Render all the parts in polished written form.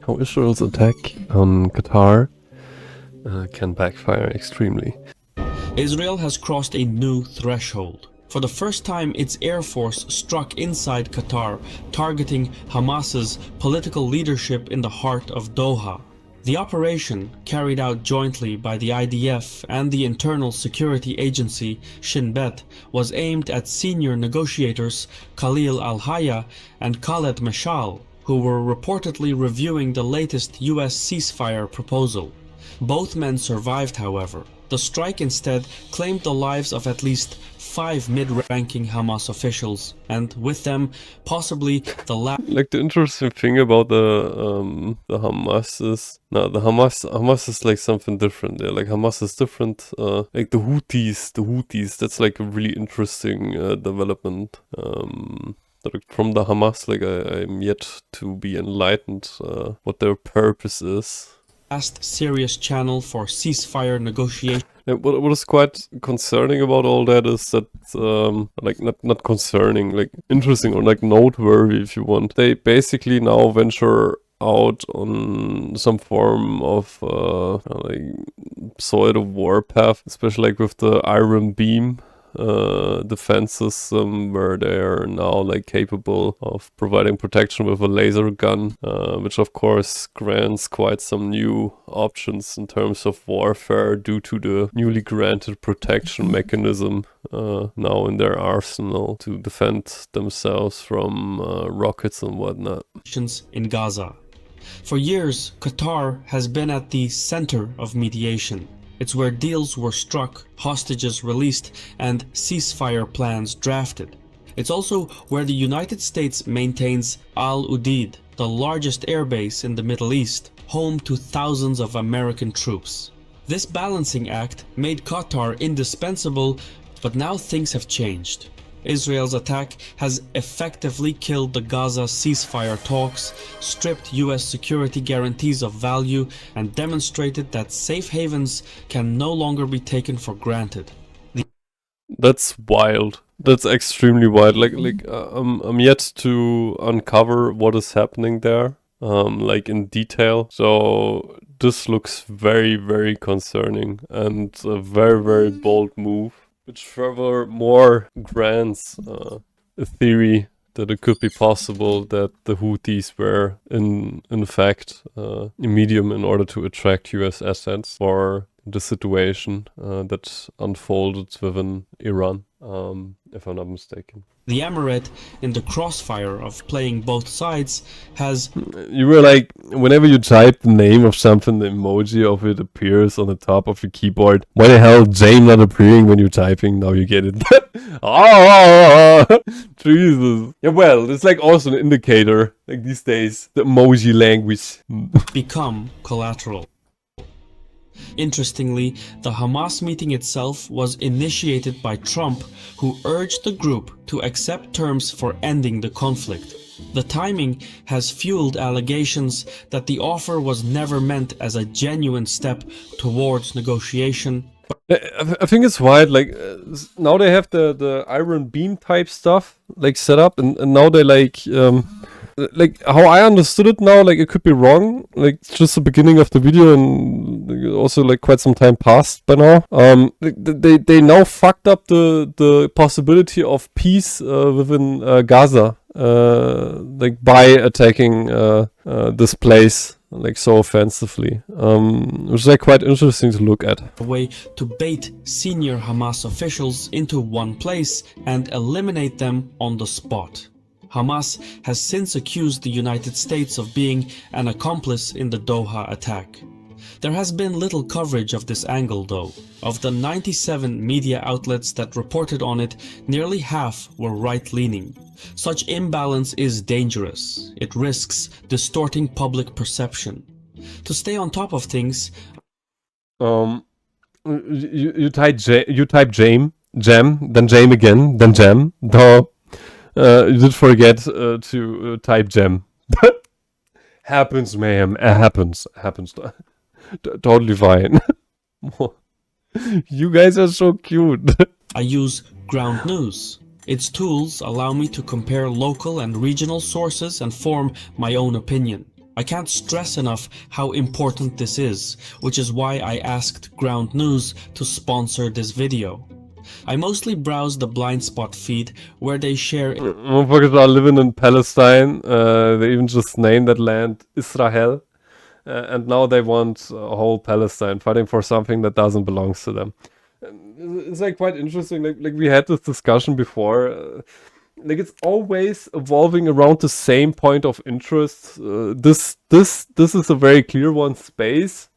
How Israel's attack on Qatar can backfire extremely. Israel has crossed a new threshold. For the first time, its air force struck inside Qatar, targeting Hamas's political leadership in the heart of Doha. The operation, carried out jointly by the IDF and the internal security agency Shin Bet, was aimed at senior negotiators Khalil al-Hayya and Khaled Mashal, who were reportedly reviewing the latest US ceasefire proposal. Both men survived, however. The strike instead claimed the lives of at least 5 mid-ranking Hamas officials, and with them, possibly the last. Like, the interesting thing about the Hamas is, the Hamas is like something different. There, like, Hamas is different. Like the Houthis. That's like a really interesting development. From the Hamas, like I'm yet to be enlightened what their purpose is. Last serious channel for ceasefire negotiation. What is quite concerning about all that is that, like, not concerning, like interesting or like noteworthy if you want. They basically now venture out on some form of like pseudo warpath, especially like with the Iron Beam defense system, where they are now like capable of providing protection with a laser gun, which of course grants quite some new options in terms of warfare due to the newly granted protection mechanism now in their arsenal to defend themselves from rockets and whatnot. In Gaza. For years, Qatar has been at the center of mediation. It's where deals were struck, hostages released, and ceasefire plans drafted. It's also where the United States maintains Al Udeid, the largest airbase in the Middle East, home to thousands of American troops. This balancing act made Qatar indispensable, but now things have changed. Israel's attack has effectively killed the Gaza ceasefire talks, stripped US security guarantees of value, and demonstrated that safe havens can no longer be taken for granted. That's wild. That's extremely wild. I'm yet to uncover what is happening there, like in detail. So this looks very, very concerning and a very, very bold move, which furthermore grants a theory that it could be possible that the Houthis were in fact a medium in order to attract US assets for the situation that unfolded within Iran, if I'm not mistaken. The Emirate, in the crossfire of playing both sides, has... You were like, whenever you type the name of something, the emoji of it appears on the top of your keyboard. Why the hell Jane not appearing when you're typing? Now you get it. Oh, Jesus. Yeah, well, it's like also an indicator, like these days, the emoji language. become collateral. Interestingly, the Hamas meeting itself was initiated by Trump, who urged the group to accept terms for ending the conflict. The timing has fueled allegations that the offer was never meant as a genuine step towards negotiation. I think it's wild, like, now they have the Iron Beam type stuff, like, set up, and now they, like, how I understood it now, like, it could be wrong, like, it's just the beginning of the video, and also, like, quite some time passed by now. They now fucked up the possibility of peace within Gaza, like, by attacking this place, like, so offensively, which is like quite interesting to look at. A way to bait senior Hamas officials into one place and eliminate them on the spot. Hamas has since accused the United States of being an accomplice in the Doha attack. There has been little coverage of this angle though. Of the 97 media outlets that reported on it, nearly half were right-leaning. Such imbalance is dangerous. It risks distorting public perception. To stay on top of things, you type jam, then jam again, then jam. No, you did forget to type jam. Happens, ma'am. Happens. Totally fine. You guys are so cute. I use Ground News. Its tools allow me to compare local and regional sources and form my own opinion. I can't stress enough how important this is, which is why I asked Ground News to sponsor this video. I mostly browse the Blind Spot feed where they share... Motherfuckers are living in Palestine. They even just named that land Israel. And now they want a whole Palestine, fighting for something that doesn't belong to them. It's like quite interesting. Like we had this discussion before. Like it's always evolving around the same point of interest. This is a very clear one: space,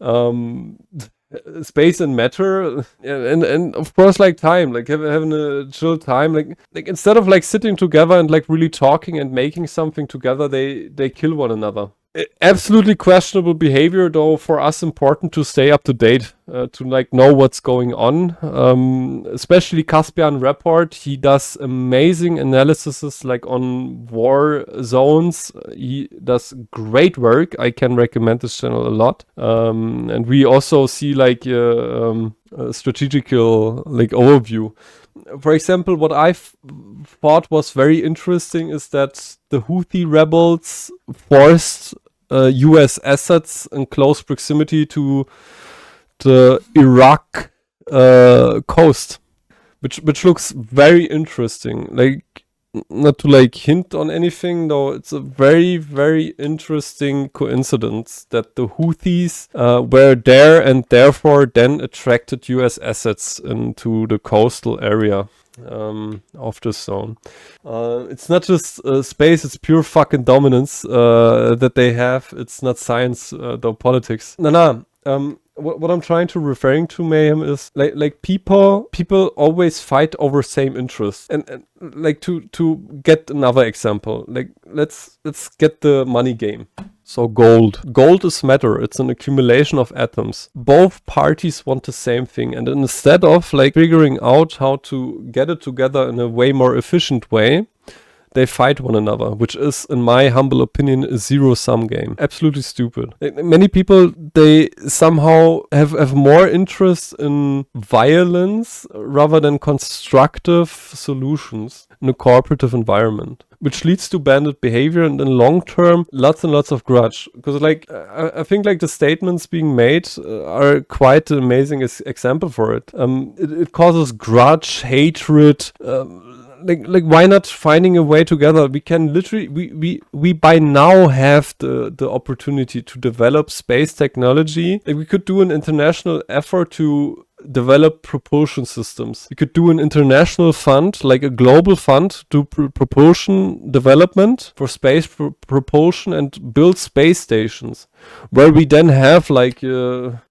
space and matter, and of course like time, like having a chill time. Like instead of like sitting together and like really talking and making something together, they kill one another. Absolutely questionable behavior, though for us important to stay up to date, to like know what's going on. Especially Caspian Report, he does amazing analyses like on war zones. He does great work. I can recommend this channel a lot. And we also see like a strategical like overview. For example, what I thought was very interesting is that the Houthi rebels forced US assets in close proximity to the Iraq coast, which looks very interesting. Like, not to like hint on anything, though, it's a very, very interesting coincidence that the Houthis were there and therefore then attracted US assets into the coastal area of this zone. It's not just space, it's pure fucking dominance that they have. It's not science, though politics. What I'm trying to referring to, Mayhem, is like people always fight over same interests. And like to get another example, like let's get the money game. So gold is matter. It's an accumulation of atoms. Both parties want the same thing, and instead of like figuring out how to get it together in a way more efficient way, they fight one another, which is, in my humble opinion, a zero-sum game. Absolutely stupid. Like, many people, they somehow have more interest in violence rather than constructive solutions in a cooperative environment, which leads to bandit behavior and in long term, lots and lots of grudge. Because like, I think like the statements being made are quite an amazing example for it. It causes grudge, hatred, like why not finding a way together? We can literally, we by now have the opportunity to develop space technology. Like we could do an international effort to develop propulsion systems. We could do an international fund, like a global fund, to propulsion development for space propulsion and build space stations, where we then have like a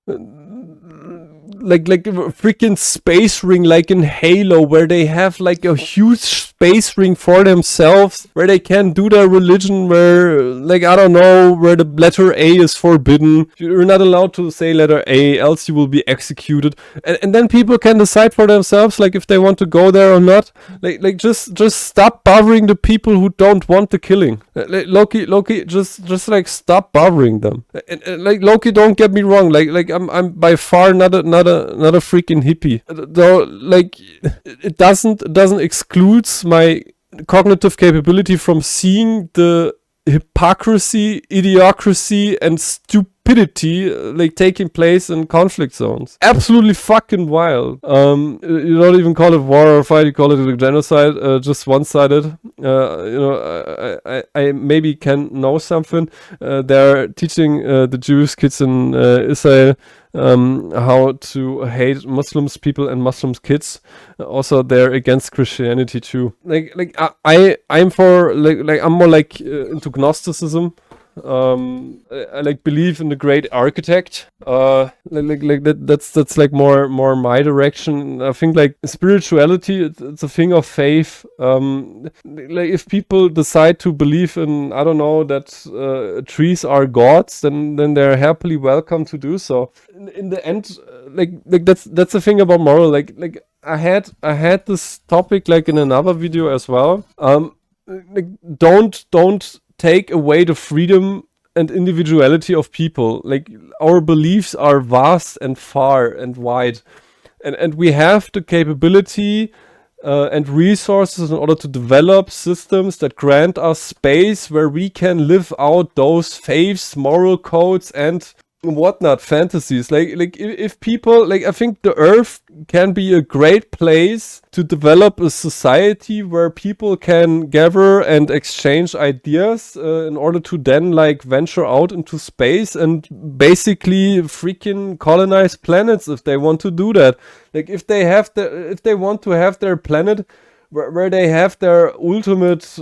freaking space ring, like in Halo, where they have like a huge space ring for themselves, where they can do their religion, where like, I don't know, where the letter A is forbidden. You're not allowed to say letter A, else you will be executed. And then people can decide for themselves, like if they want to go there or not. Like just stop bothering the people who don't want the killing. Loki, just like stop bothering them. And like Loki, don't get me wrong. Like I'm by far not a freaking hippie. Though like it doesn't exclude my cognitive capability from seeing the hypocrisy, idiocracy, and stupidity like taking place in conflict zones. Absolutely fucking wild. You don't even call it war or fight, you call it a genocide, just one-sided. I maybe can know something. They're teaching the Jewish kids in Israel how to hate Muslims people and Muslims kids. Also, they're against Christianity too. I'm for I'm more like into Gnosticism. I like believe in the great architect. That's like more my direction. I think like spirituality, it's a thing of faith. Like if people decide to believe in, I don't know, that trees are gods, then they're happily welcome to do so. In the end, like that's the thing about moral. Like I had this topic like in another video as well. Like don't take away the freedom and individuality of people. Like our beliefs are vast and far and wide, and we have the capability and resources in order to develop systems that grant us space where we can live out those faiths, moral codes, and whatnot, fantasies. Like if people, like, I think the Earth can be a great place to develop a society where people can gather and exchange ideas in order to then like venture out into space and basically freaking colonize planets if they want to do that. Like if they want to have their planet where they have their ultimate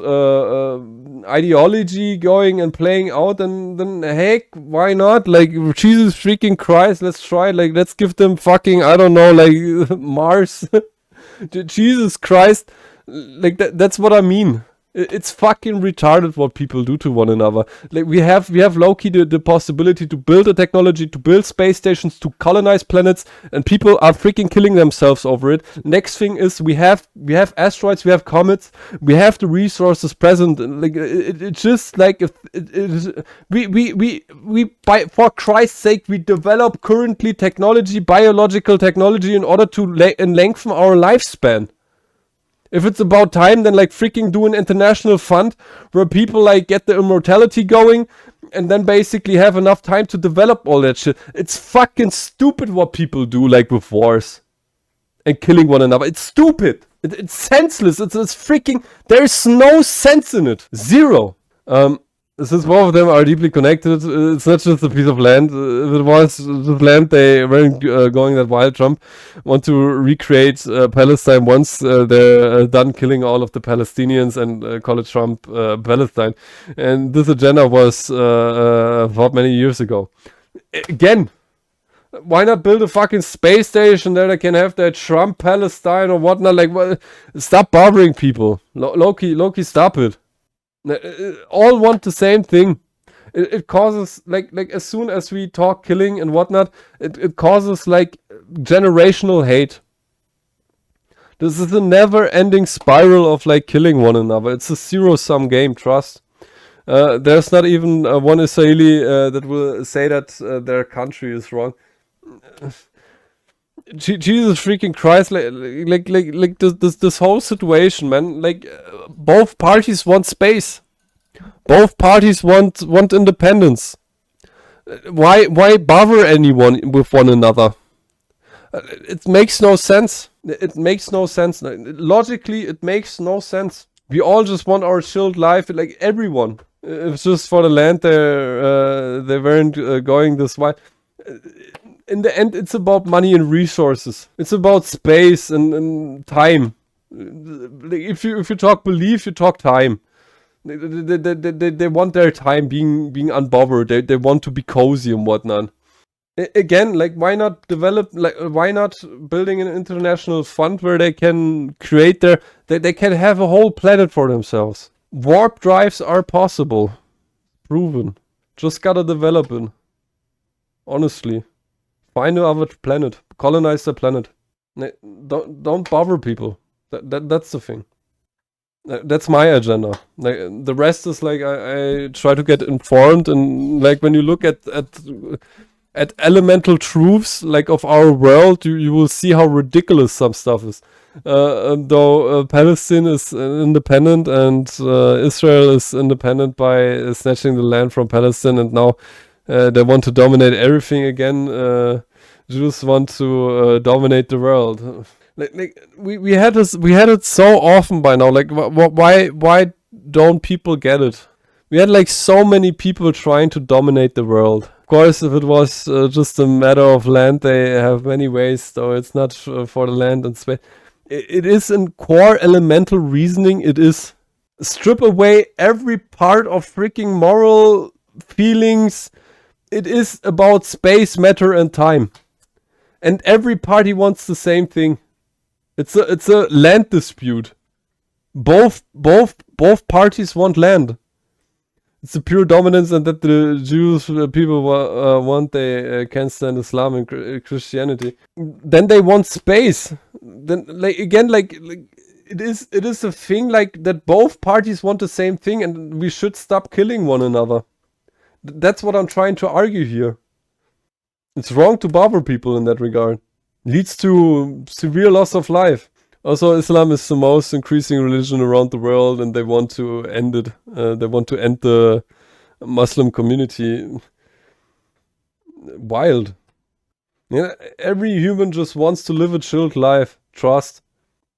ideology going and playing out, then heck, why not? Like, Jesus freaking Christ, let's try. Like, let's give them fucking, I don't know, like Mars. Jesus Christ, like that's what I mean. It's fucking retarded what people do to one another. Like we have low-key the possibility to build a technology, to build space stations, to colonize planets, and people are freaking killing themselves over it. Next thing is we have asteroids, we have comets, we have the resources present. Like it's just like if we by, for Christ's sake, we develop currently technology, biological technology, in order to lengthen our lifespan. If it's about time, then like freaking do an international fund where people like get the immortality going and then basically have enough time to develop all that shit. It's fucking stupid what people do, like with wars and killing one another. It's stupid. It's senseless. It's freaking, there's no sense in it. Zero. Since both of them are deeply connected, it's not just a piece of land. If it was just land, they weren't going that wild. Trump want to recreate Palestine once they're done killing all of the Palestinians and call it Trump Palestine. And this agenda was thought many years ago. Again, why not build a fucking space station there that can have that Trump Palestine or whatnot? Like, stop bothering people. Low-key, stop it. All want the same thing. It causes like as soon as we talk killing and whatnot, it causes like generational hate. This is a never-ending spiral of like killing one another. It's a zero-sum game. Trust. There's not even one Israeli that will say that their country is wrong. Jesus freaking Christ, like this whole situation, man. Like both parties want space. Both parties want independence. Why bother anyone with one another? It makes no sense. It makes no sense. Logically, it makes no sense. We all just want our chilled life, like everyone. It's just for the land they weren't going this way. In the end, it's about money and resources. It's about space and time. If you talk belief, you talk time. They want their time being unbothered. They want to be cozy and whatnot. Again, like why not building an international fund where they can create they can have a whole planet for themselves. Warp drives are possible. Proven. Just gotta develop it. Honestly. Find another planet. Colonize the planet. Don't bother people. That's the thing. That's my agenda. Like the rest is like I try to get informed, and like when you look at elemental truths like of our world, you will see how ridiculous some stuff is. Though Palestine is independent and Israel is independent by snatching the land from Palestine, and now they want to dominate everything again. Jews want to dominate the world. Like we had it so often by now. Like why don't people get it? We had like so many people trying to dominate the world. Of course, if it was just a matter of land, they have many ways. So it's not for the land and space. It is in core elemental reasoning. It is strip away every part of freaking moral feelings. It is about space, matter, and time, and every party wants the same thing. It's a land dispute. Both parties want land. It's a pure dominance, and that the Jews people want. They can't stand Islam and Christianity. Then they want space. Then it is a thing like that. Both parties want the same thing, and we should stop killing one another. That's what I'm trying to argue here. It's wrong to bother people in that regard. Leads to severe loss of life. Also, Islam is the most increasing religion around the world, and they want to end it. They want to end the Muslim community. Wild. Yeah, every human just wants to live a chilled life. Trust.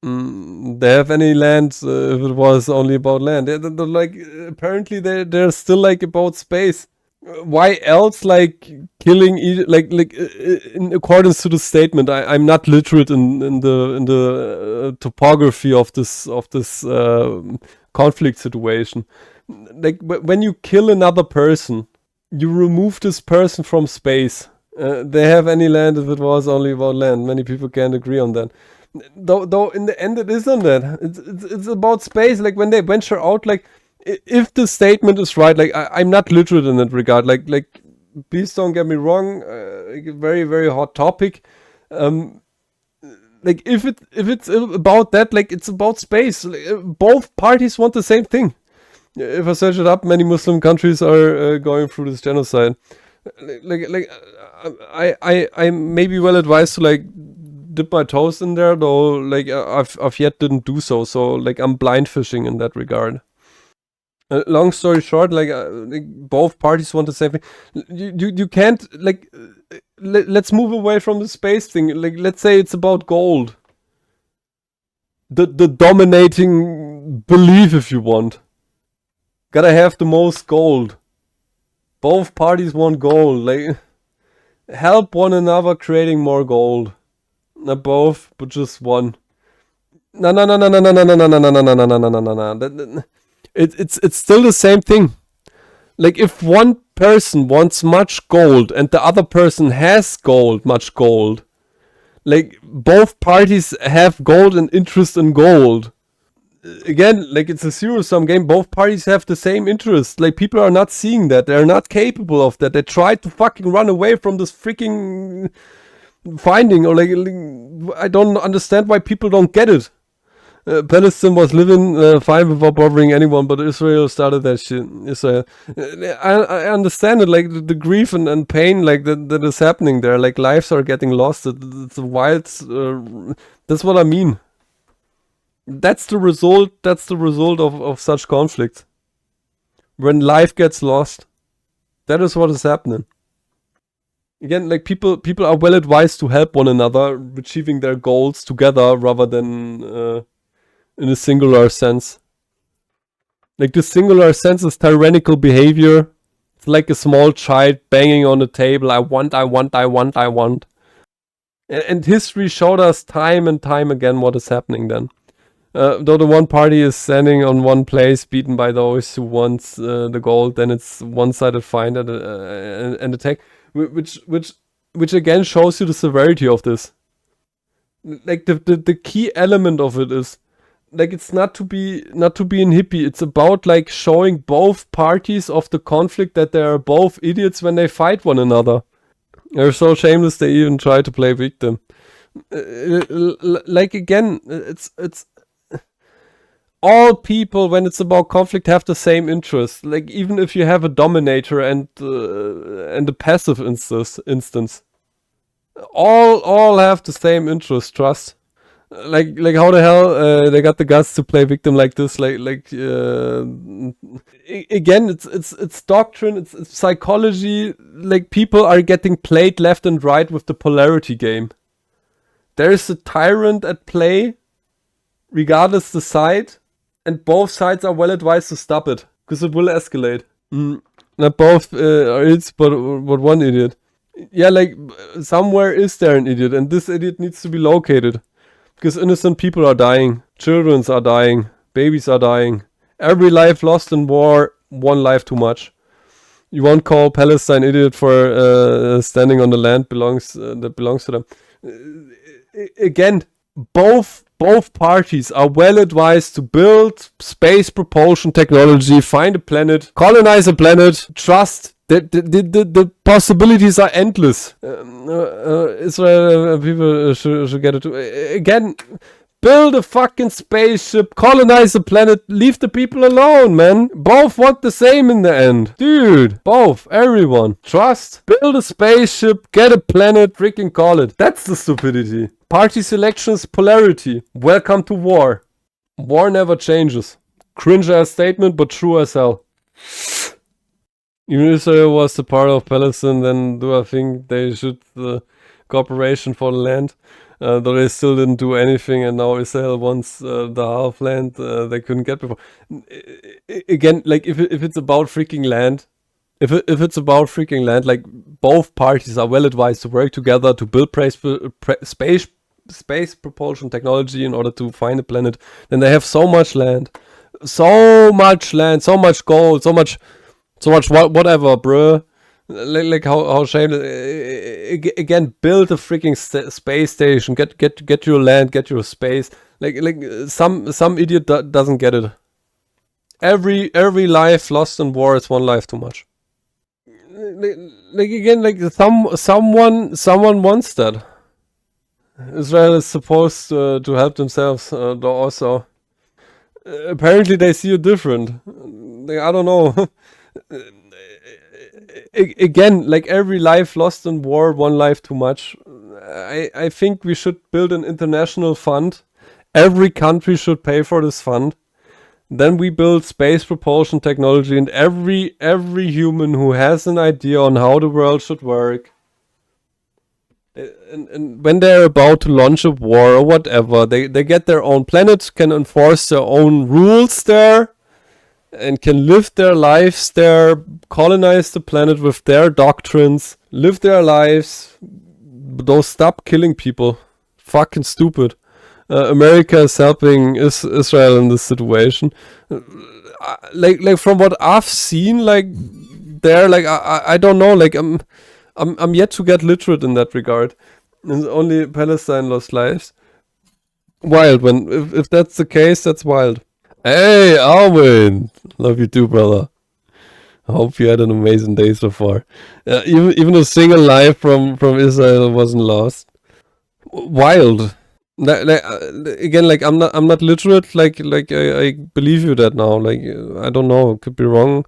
They have any land if it was only about land. They're like apparently they're still like about space. Why else like killing in accordance to the statement? I'm not literate in the topography of this conflict situation. Like when you kill another person, you remove this person from space. They have any land if it was only about land. Many people can't agree on that. Though in the end it isn't that. It's about space. Like when they venture out, like if the statement is right, like I'm not literate in that regard. Like please don't get me wrong. Very very hot topic. Like if it's about that, like it's about space. Both parties want the same thing. If I search it up, many Muslim countries are going through this genocide. I may be well advised to like dip my toes in there, though. Like I've yet didn't do so. So like I'm blind fishing in that regard. Long story short, like both parties want the same thing. You can't like let's move away from the space thing. Like let's say it's about gold. The dominating belief, if you want. Gotta have the most gold. Both parties want gold. Like help one another creating more gold. Not both, but just one. No. It's still the same thing. Like if one person wants much gold and the other person has much gold, like both parties have gold and interest in gold. Again, like it's a zero-sum game. Both parties have the same interest. Like people are not seeing that. They're not capable of that. They try to fucking run away from this freaking finding, or like I don't understand why people don't get it. Palestine was living fine without bothering anyone, but Israel started that shit. Israel. I understand it, like the grief and pain, like that is happening there. Like lives are getting lost. It's a wild. That's what I mean. That's the result. That's the result of such conflicts. When life gets lost, that is what is happening. Again, like people are well advised to help one another achieving their goals together rather than in a singular sense. Like the singular sense is tyrannical behavior. It's like a small child banging on the table. I want. And history showed us time and time again what is happening then. Though the one party is standing on one place, beaten by those who wants the gold, then it's one-sided fight and attack, which again shows you the severity of this. Like the key element of it is, like it's not to be an hippie. It's about like showing both parties of the conflict that they are both idiots when they fight one another. They're so shameless they even try to play victim. Like again, it's all people, when it's about conflict, have the same interest. Like even if you have a dominator and a passive instance, all have the same interest. Trust. Like how the hell they got the guts to play victim like this? Again, it's doctrine, it's psychology. Like people are getting played left and right with the polarity game. There is a tyrant at play, regardless the side. And both sides are well advised to stop it, because it will escalate. Not both are idiots, but one idiot. Yeah, like somewhere is there an idiot, and this idiot needs to be located. Because innocent people are dying, children are dying, babies are dying. Every life lost in war, one life too much. You won't call Palestine idiot for standing on the land that belongs to them. Again, both parties are well advised to build space propulsion technology, find a planet, colonize a planet, trust. The possibilities are endless. Israel people should get it. Again, Build a fucking spaceship, colonize the planet, leave the people alone, man. Both want the same in the end. Dude, both, everyone. Trust, build a spaceship, get a planet, freaking call it. That's the stupidity. Party selections, polarity. Welcome to war. War never changes. Cringe ass statement, but true as hell. Even Israel was the part of Palestine, then do I think they should cooperation for the land? Though they still didn't do anything, and now Israel wants the half land they couldn't get before. Again, like if it's about freaking land, if it's about freaking land, like both parties are well advised to work together to build space propulsion technology in order to find a planet. Then they have so much land, so much gold, so much whatever, bruh. Like how shameless. Again, build a freaking space station. Get your land. Get your space. Like some idiot doesn't get it. Every life lost in war is one life too much. Like again, like someone wants that. Israel is supposed to help themselves. Though also, apparently they see it different. Like, I don't know. Again, like every life lost in war, one life too much. I think we should build an international fund. Every country should pay for this fund. Then we build space propulsion technology, and every human who has an idea on how the world should work, and when they're about to launch a war or whatever, they get their own planet, can enforce their own rules there, and can live their lives there, colonize the planet with their doctrines, live their lives. Don't stop killing people. Fucking stupid. America is helping Israel in this situation. Like from what I've seen, like there, like I don't know, like I'm yet to get literate in that regard. And only Palestine lost lives. Wild. If that's the case, that's wild. Hey, Alwyn! Love you too, brother. I hope you had an amazing day so far. Even a single life from Israel wasn't lost. Wild. Again, like I'm not literate. Like I believe you that now. Like I don't know, could be wrong.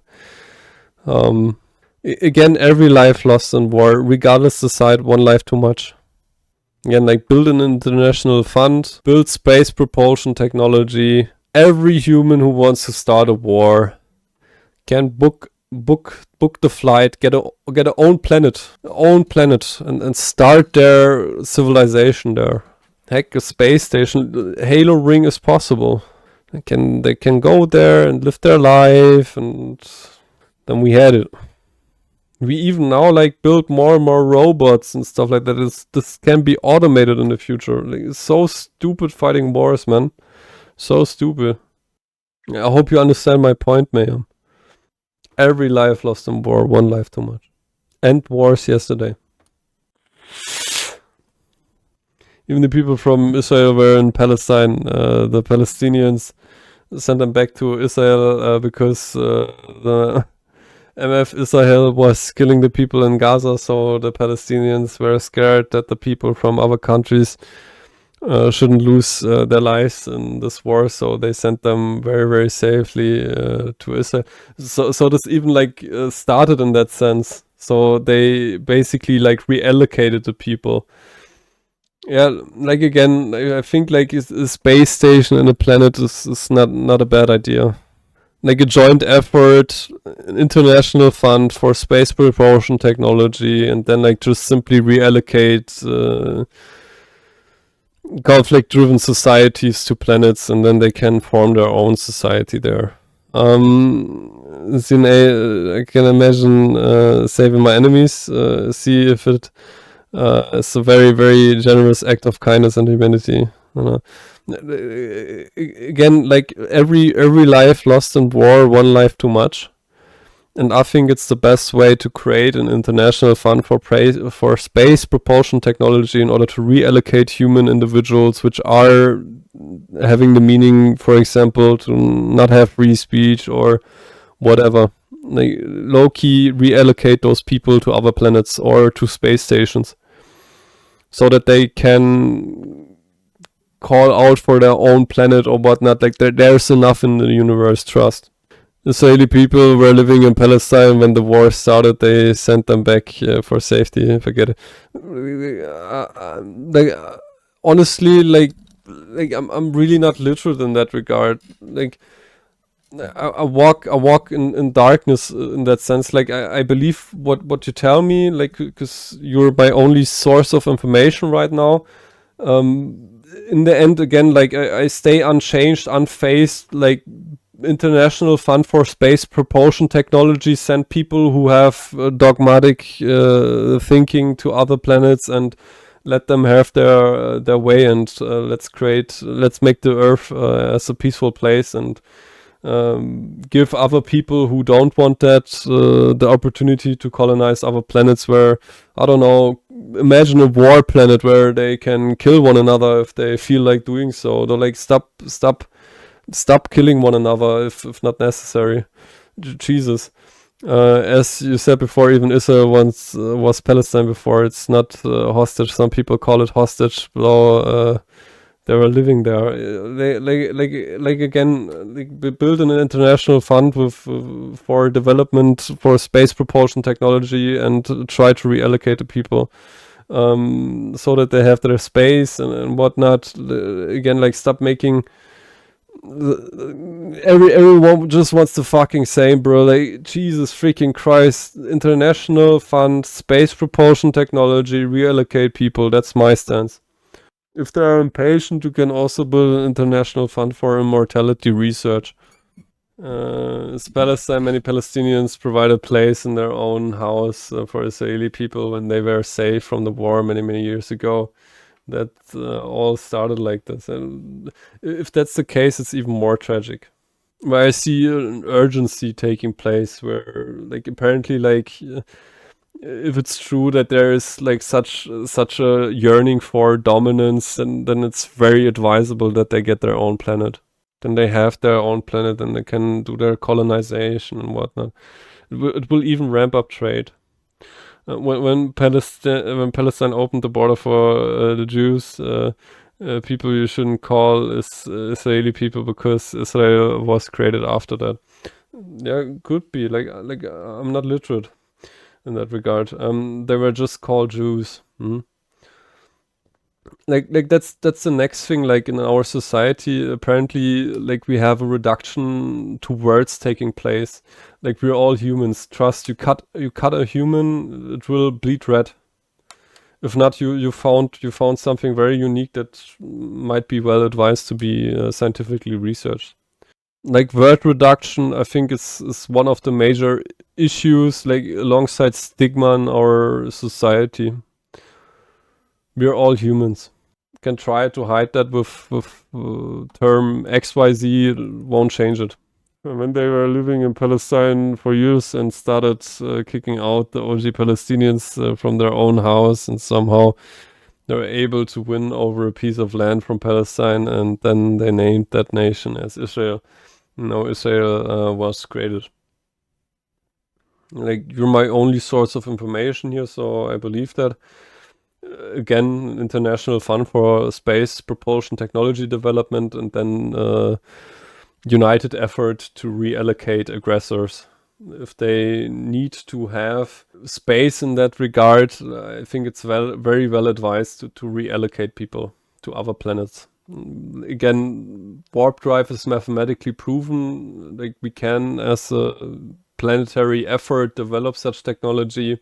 Again, every life lost in war, regardless the side, one life too much. Again, like build an international fund, build space propulsion technology. Every human who wants to start a war can book the flight, get a own planet, and start their civilization there. Heck, a space station, Halo ring is possible. They can go there and live their life, and then we had it. We even now like build more and more robots and stuff like that. This can be automated in the future. Like, it's so stupid fighting wars, man. So stupid. I hope you understand my point, Mayhem. Every life lost in war, one life too much. End wars yesterday. Even the people from Israel were in Palestine. The Palestinians sent them back to Israel because the MF Israel was killing the people in Gaza, so the Palestinians were scared that the people from other countries shouldn't lose their lives in this war, so they sent them very, very safely to Israel. So this even like started in that sense. So they basically like reallocated the people. Yeah, like again, I think like a space station and a planet is not a bad idea. Like a joint effort, an international fund for space propulsion technology, and then like just simply reallocate conflict-driven societies to planets, and then they can form their own society there. I can imagine saving my enemies. See if it is a very, very generous act of kindness and humanity. Again, like every life lost in war, one life too much. And I think it's the best way to create an international fund for space propulsion technology in order to reallocate human individuals which are having the meaning, for example, to not have free speech or whatever. Like, low-key reallocate those people to other planets or to space stations so that they can call out for their own planet or whatnot. Like there's enough in the universe, trust. Israeli people were living in Palestine when the war started. They sent them back for safety. Forget it. Honestly, like I'm really not literate in that regard. Like I walk in darkness in that sense. Like I believe what you tell me, like, because you're my only source of information right now. In the end, again, like I stay unchanged, unfazed. Like International Fund for Space Propulsion Technology send people who have dogmatic thinking to other planets and let them have their way, and let's make the Earth as a peaceful place, and give other people who don't want that the opportunity to colonize other planets where, I don't know, imagine a war planet where they can kill one another if they feel like doing so. They're like, stop killing one another if not necessary. Jesus. As you said before, even Israel once was Palestine before. It's not hostage. Some people call it hostage. Though they were living there. Build an international fund with for development for space propulsion technology and try to reallocate the people, so that they have their space and whatnot. Again, like, stop making. Everyone just wants the fucking same, bro. Like, Jesus freaking Christ. International fund, space propulsion technology, reallocate people. That's my stance. If they are impatient, you can also build an international fund for immortality research. It's Palestine. Many Palestinians provide a place in their own house for Israeli people when they were safe from the war many years ago. That all started like this, and if that's the case, it's even more tragic. Where I see an urgency taking place, where, like, apparently, like, if it's true that there is like such a yearning for dominance, and then it's very advisable that they get their own planet. Then they have their own planet, and they can do their colonization and whatnot. It will even ramp up trade. When Palestine opened the border for the Jews, people you shouldn't call Israeli people, because Israel was created after that. Yeah, could be. Like I'm not literate in that regard. They were just called Jews. Like that's the next thing. Like, in our society, apparently, like, we have a reduction to words taking place. Like, we're all humans. Trust, you cut a human, it will bleed red. If not, you found something very unique that might be well advised to be scientifically researched. Like, word reduction, I think is one of the major issues, like, alongside stigma in our society. We're all humans. Can try to hide that with term XYZ, it won't change it. When they were living in Palestine for years and started kicking out the OG Palestinians from their own house, and somehow they were able to win over a piece of land from Palestine, and then they named that nation as Israel. Israel was created. Like, you're my only source of information here, so I believe that. Again, International Fund for Space Propulsion Technology Development, and then united effort to reallocate aggressors. If they need to have space in that regard, I think it's very well advised to reallocate people to other planets. Again, warp drive is mathematically proven. Like, we can, as a planetary effort, develop such technology.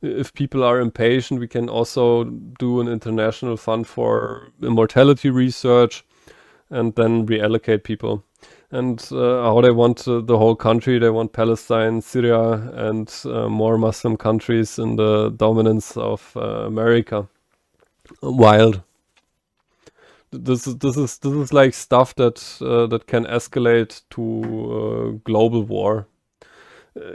If people are impatient, we can also do an international fund for immortality research, and then reallocate people. And how they want the whole country, they want Palestine, Syria, and more Muslim countries in the dominance of America. Wild. This is like stuff that can escalate to global war.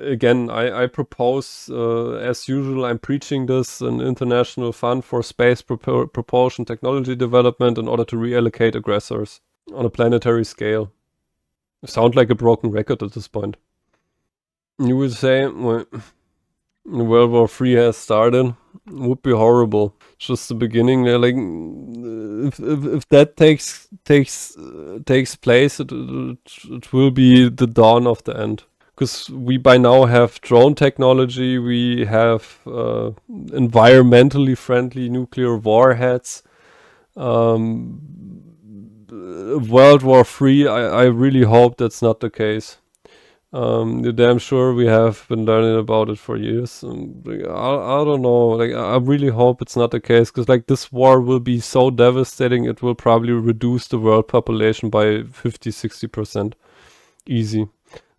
Again, I propose, as usual, I'm preaching this, an international fund for space propulsion technology development in order to reallocate aggressors on a planetary scale. I sound like a broken record at this point. You would say, well, World War III has started. Would be horrible. Just the beginning. Like, if that takes place, it will be the dawn of the end. Because we by now have drone technology, we have environmentally friendly nuclear warheads. World War III, I really hope that's not the case. You're damn sure we have been learning about it for years. And like, I don't know. Like, I really hope it's not the case, because like this war will be so devastating. It will probably reduce the world population by 50-60%. Easy.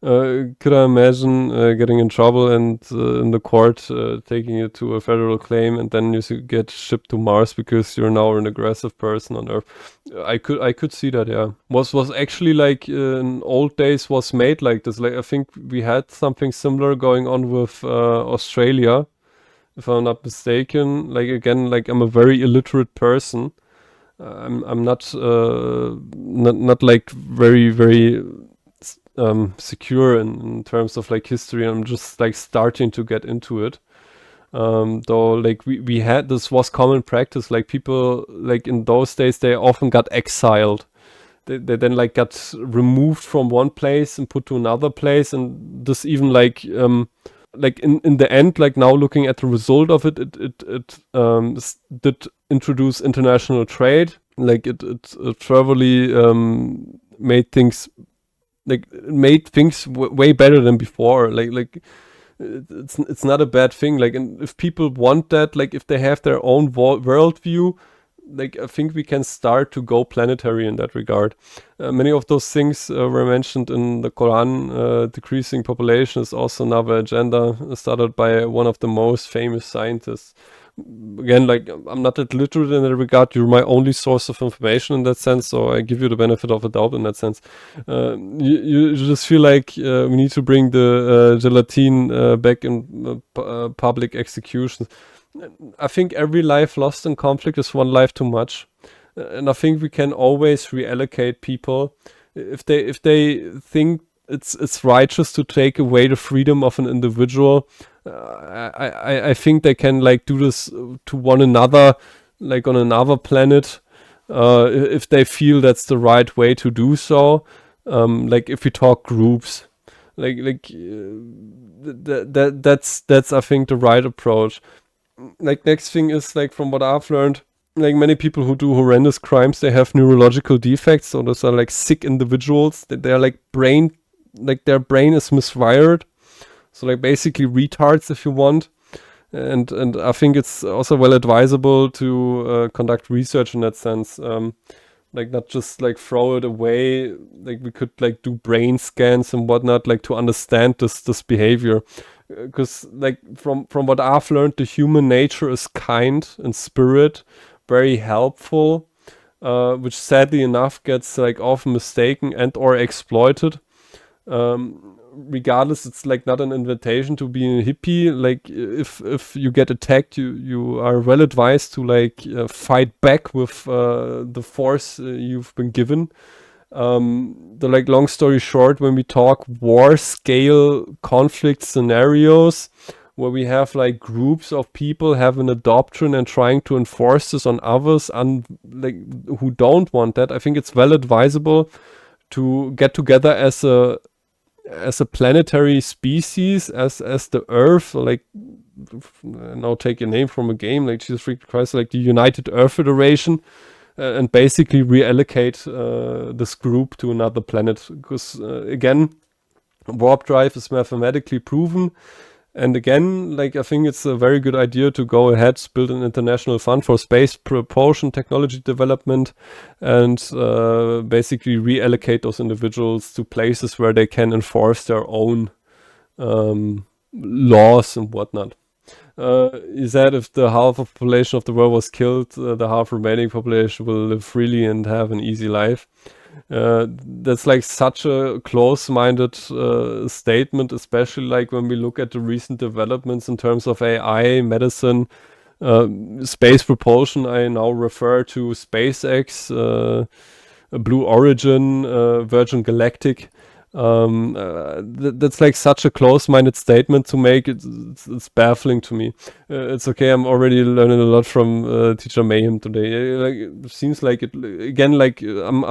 Could I imagine getting in trouble and in the court taking it to a federal claim, and then you get shipped to Mars because you're now an aggressive person on Earth? I could see that. Yeah, was actually like in old days was made like this. Like I think we had something similar going on with Australia, if I'm not mistaken. Like again, like I'm a very illiterate person. I'm not like very secure in terms of like history. I'm just like starting to get into it. Though like we had, this was common practice. Like people like in those days, they often got exiled. They then like got removed from one place and put to another place, and this even like in the end, like now looking at the result of it did introduce international trade. Like it thoroughly made things way better than before. Like it's not a bad thing. Like, and if people want that, like if they have their own worldview, like I think we can start to go planetary in that regard. Many of those things were mentioned in the Quran. Decreasing population is also another agenda started by one of the most famous scientists. Again, like I'm not that literate in that regard. You're my only source of information in that sense, so I give you the benefit of the doubt in that sense. You just feel like we need to bring the guillotine back in public executions. I think every life lost in conflict is one life too much, and I think we can always reallocate people if they think it's righteous to take away the freedom of an individual. I think they can like do this to one another, like on another planet, if they feel that's the right way to do so. Like if we talk groups, that's I think the right approach. Like next thing is like from what I've learned, like many people who do horrendous crimes, they have neurological defects. So those are like sick individuals. They're like their brain is miswired. So like basically retards, if you want. And I think it's also well advisable to conduct research in that sense. Like not just like throw it away. Like we could like do brain scans and whatnot, like to understand this behavior. Because like from what I've learned, the human nature is kind in spirit, very helpful, which sadly enough gets like often mistaken and or exploited. Regardless, it's like not an invitation to be a hippie. Like if you get attacked, you are well advised to like fight back with the force you've been given. The like long story short, when we talk war scale conflict scenarios where we have like groups of people having a doctrine and trying to enforce this on others like who don't want that, I think it's well advisable to get together as a planetary species, as the Earth, like now take a name from a game like Jesus freaking Christ, like the United Earth Federation, and basically reallocate this group to another planet. Because again, warp drive is mathematically proven. And again, like I think it's a very good idea to go ahead, build an international fund for space propulsion technology development, and basically reallocate those individuals to places where they can enforce their own laws and whatnot. Is that if the half of the population of the world was killed, the half remaining population will live freely and have an easy life? That's like such a close-minded statement, especially like when we look at the recent developments in terms of AI, medicine, space propulsion. I now refer to SpaceX, Blue Origin, Virgin Galactic. That's like such a close-minded statement to make. It's baffling to me. It's okay. I'm already learning a lot from Teacher Mayhem today. Like it seems like it again. Like I'm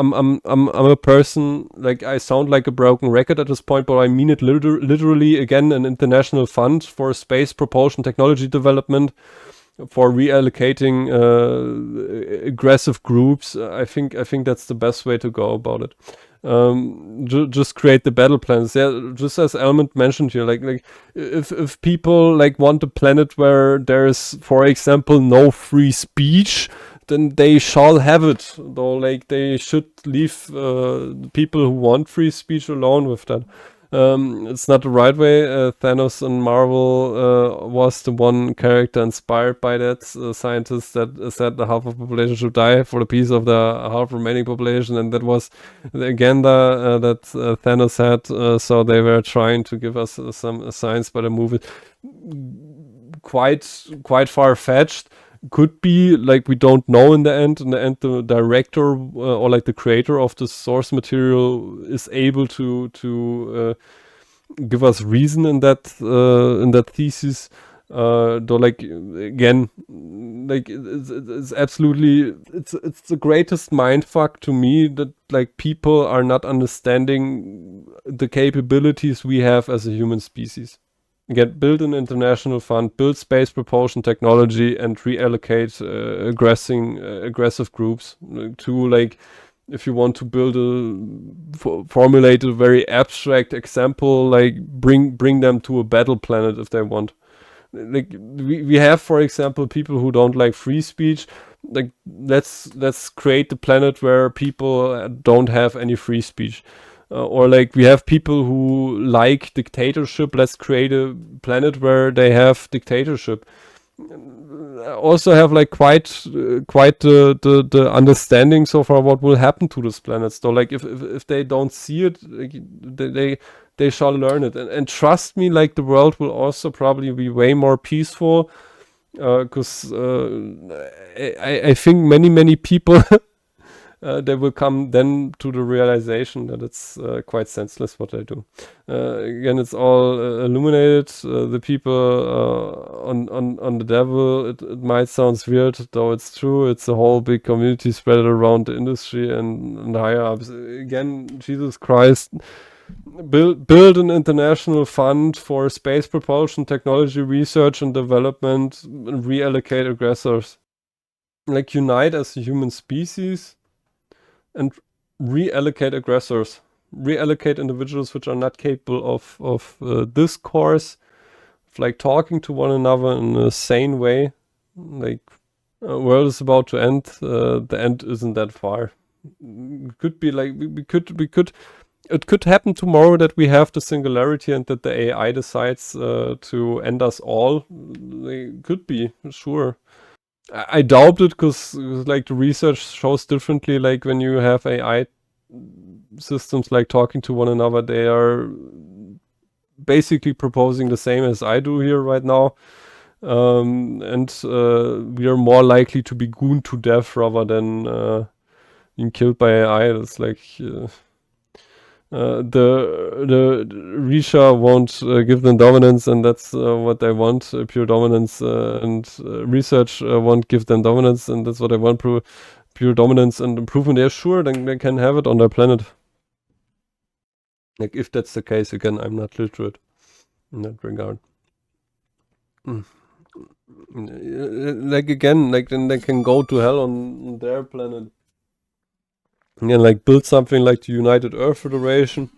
a person. Like I sound like a broken record at this point, but I mean it literally. Again, an international fund for space propulsion technology development, for reallocating aggressive groups. I think that's the best way to go about it. Just create the battle plans. Yeah, just as Elmond mentioned here, like if people like want a planet where there's, for example, no free speech, then they shall have it. Though, like they should leave people who want free speech alone with that. It's not the right way. Thanos in Marvel was the one character inspired by that scientist that said the half of the population should die for the peace of the half remaining population, and that was the agenda that Thanos had. So they were trying to give us some science by the movie. Quite far-fetched. Could be, like, we don't know in the end. The director or like the creator of the source material is able to give us reason in that thesis. Though, like, again, like it's absolutely it's the greatest mindfuck to me that like people are not understanding the capabilities we have as a human species. Again, build an international fund, build space propulsion technology, and reallocate aggressive groups to, like, if you want to build formulate a very abstract example, like bring them to a battle planet if they want. Like we have, for example, people who don't like free speech. Like let's create the planet where people don't have any free speech. Or like we have people who like dictatorship. Let's create a planet where they have dictatorship. Also have like quite the understanding so far what will happen to this planet. So like if they don't see it, like, they shall learn it. And trust me, like the world will also probably be way more peaceful. Because I think many people they will come then to the realization that it's quite senseless what they do. Again, it's all illuminated. The people on the devil. It might sound weird, though it's true. It's a whole big community spread around the industry and higher ups. Again, Jesus Christ. Build an international fund for space propulsion technology research and development, and reallocate aggressors. Like unite as a human species and reallocate aggressors. Reallocate individuals which are not capable of discourse, of like talking to one another in a sane way. Like world is about to end. The end isn't that far. Could be like we could. It could happen tomorrow that we have the singularity and that the AI decides to end us all. It could be, sure. I doubt it because like the research shows differently. Like when you have AI systems like talking to one another, they are basically proposing the same as I do here right now. And we are more likely to be gooned to death rather than being killed by AI. It's like... the Risha won't give them dominance, and that's what they want, pure dominance, and research won't give them dominance, and that's what they want, pure dominance and improvement. They're sure then they can have it on their planet. Like if that's the case, again, I'm not literate in that regard. Like again, like then they can go to hell on their planet. And like build something like the United Earth Federation,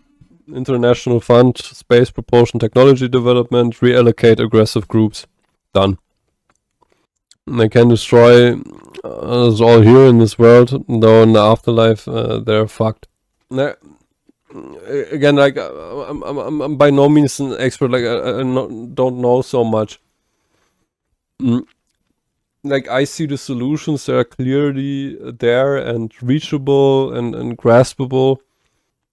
International Fund, Space Propulsion Technology Development, reallocate aggressive groups. Done. And they can destroy us all here in this world, though in the afterlife they're fucked. Now, again, like I'm by no means an expert. Like I don't know so much. Like I see the solutions, they are clearly there and reachable and graspable.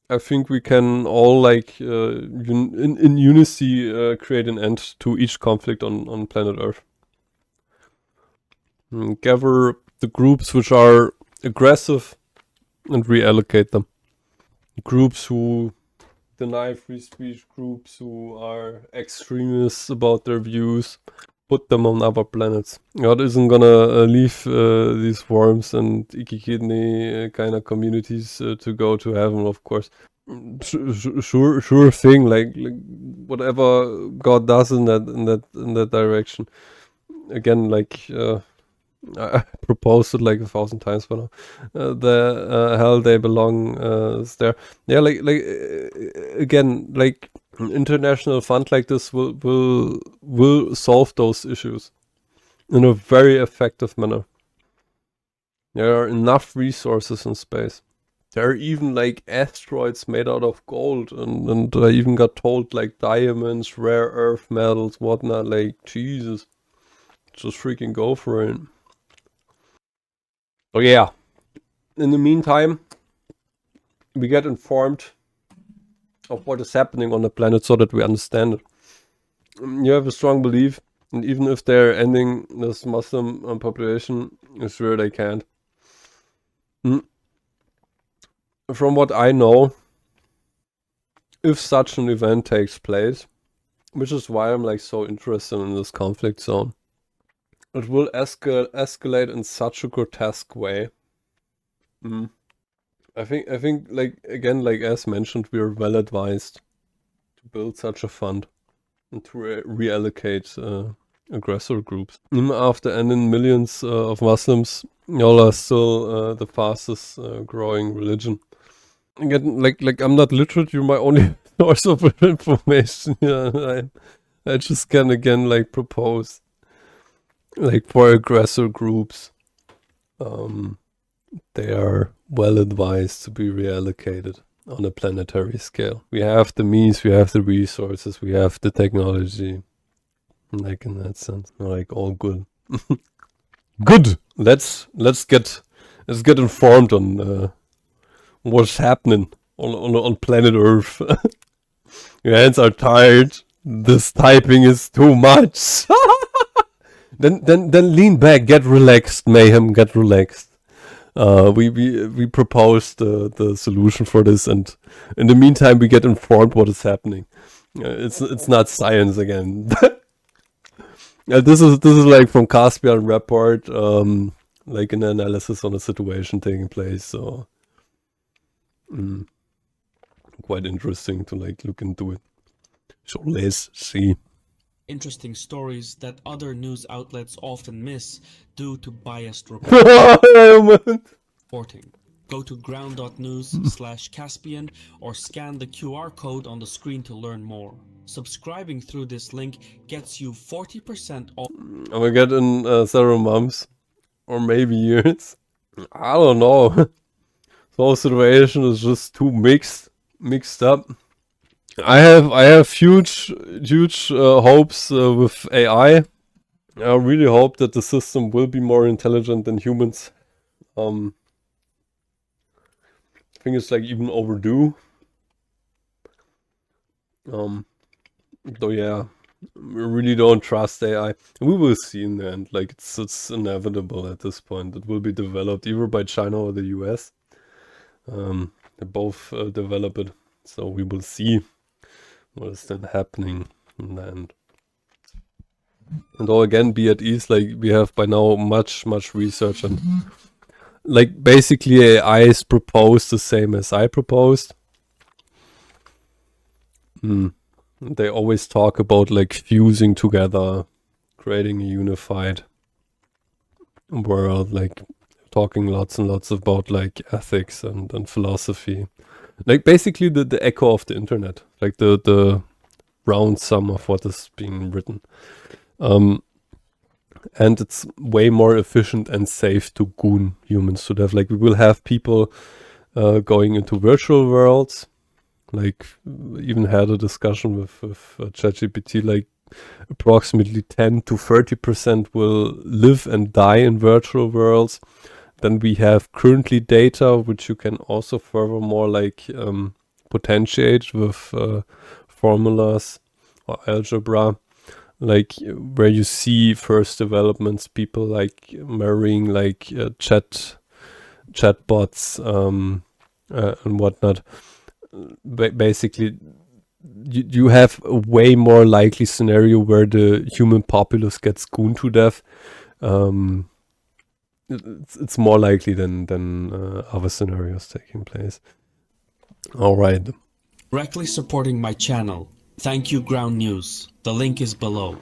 I think we can all like in unity create an end to each conflict on planet Earth. Gather the groups which are aggressive and reallocate them. Groups who deny free speech groups who are extremists about their views, put them on other planets. God isn't gonna leave these worms and Ikikidney kind of communities to go to heaven, of course. Sure thing. Like whatever God does in that direction. Again, like I proposed it like 1,000 times by now. The hell they belong is there. Yeah, again, like an international fund like this will solve those issues in a very effective manner. There are enough resources in space. There are even like asteroids made out of gold, and I even got told like diamonds, rare earth metals, whatnot. Like Jesus, just freaking go for it. Oh yeah. In the meantime, we get informed of what is happening on the planet so that we understand it. You have a strong belief, and even if they're ending this Muslim population, it's sure they can't. From what I know, if such an event takes place, which is why I'm like so interested in this conflict zone, it will escalate in such a grotesque way. I think like again, like as mentioned, we are well advised to build such a fund and to reallocate aggressor groups. Even after ending millions of Muslims, y'all are still the fastest growing religion. Again, like I'm not literate. You're my only source of information. Yeah, I just can again like propose like for aggressor groups. They are well advised to be reallocated on a planetary scale. We have the means, we have the resources, we have the technology. Like in that sense, like all good. Good. Let's get informed on what's happening on planet Earth. Your hands are tired. This typing is too much. Then lean back, get relaxed, Mayhem, get relaxed. We proposed the solution for this, and in the meantime we get informed what is happening. It's not science again. This is like from Caspian Report, like an analysis on a situation taking place. So quite interesting to like look into it. So let's see. Interesting stories that other news outlets often miss due to biased reporting. Go to ground.news/Caspian or scan the QR code on the screen to learn more. Subscribing through this link gets you 40% off. I'm gonna get in several months or maybe years. I don't know. The whole situation is just too mixed up. I have huge hopes with AI. I really hope that the system will be more intelligent than humans. I think it's like even overdue. Though yeah, we really don't trust AI. We will see in the end. Like it's inevitable at this point. It will be developed either by China or the US. They both develop it, so we will see what is then happening in the end. And all again, be at ease. Like we have by now much research, and like basically AI is proposed the same as I proposed. They always talk about like fusing together, creating a unified world, like talking lots and lots about like ethics and philosophy. Like basically the echo of the internet, like the round sum of what is being written. And it's way more efficient and safe to goon humans to death. Like we will have people going into virtual worlds. Like even had a discussion with ChatGPT, like approximately 10 to 30% will live and die in virtual worlds. Then we have currently data which you can also furthermore like potentiate with formulas or algebra, like where you see first developments, people like marrying like chatbots and whatnot. basically you have a way more likely scenario where the human populace gets gooned to death. It's more likely than other scenarios taking place. All right. Directly supporting my channel. Thank you, Ground News. The link is below.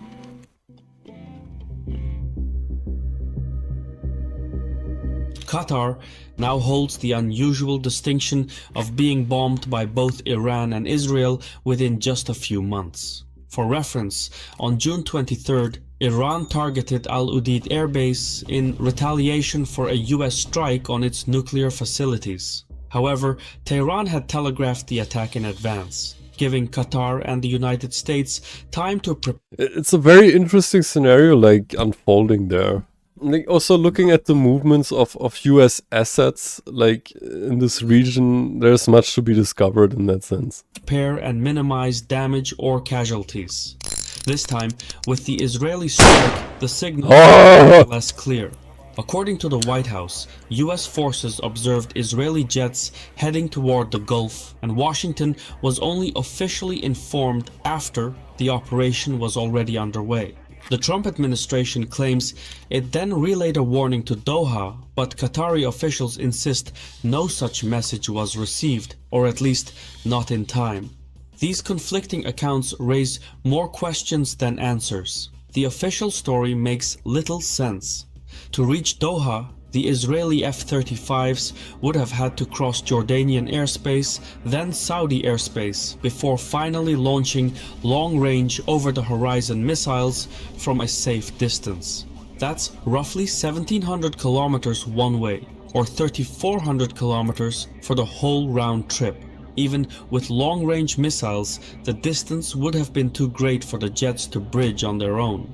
Qatar now holds the unusual distinction of being bombed by both Iran and Israel within just a few months. For reference, on June 23rd, Iran targeted Al Udeid airbase in retaliation for a US strike on its nuclear facilities. However, Tehran had telegraphed the attack in advance, giving Qatar and the United States time to prepare. It's a very interesting scenario like unfolding there. Like also looking at the movements of US assets like in this region, there's much to be discovered in that sense. Prepare and minimize damage or casualties. This time, with the Israeli strike, the signal was less clear. According to the White House, US forces observed Israeli jets heading toward the Gulf, and Washington was only officially informed after the operation was already underway. The Trump administration claims it then relayed a warning to Doha, but Qatari officials insist no such message was received, or at least not in time. These conflicting accounts raise more questions than answers. The official story makes little sense. To reach Doha, the Israeli F-35s would have had to cross Jordanian airspace, then Saudi airspace, before finally launching long-range over-the-horizon missiles from a safe distance. That's roughly 1,700 kilometers one way, or 3,400 kilometers for the whole round trip. Even with long-range missiles, the distance would have been too great for the jets to bridge on their own.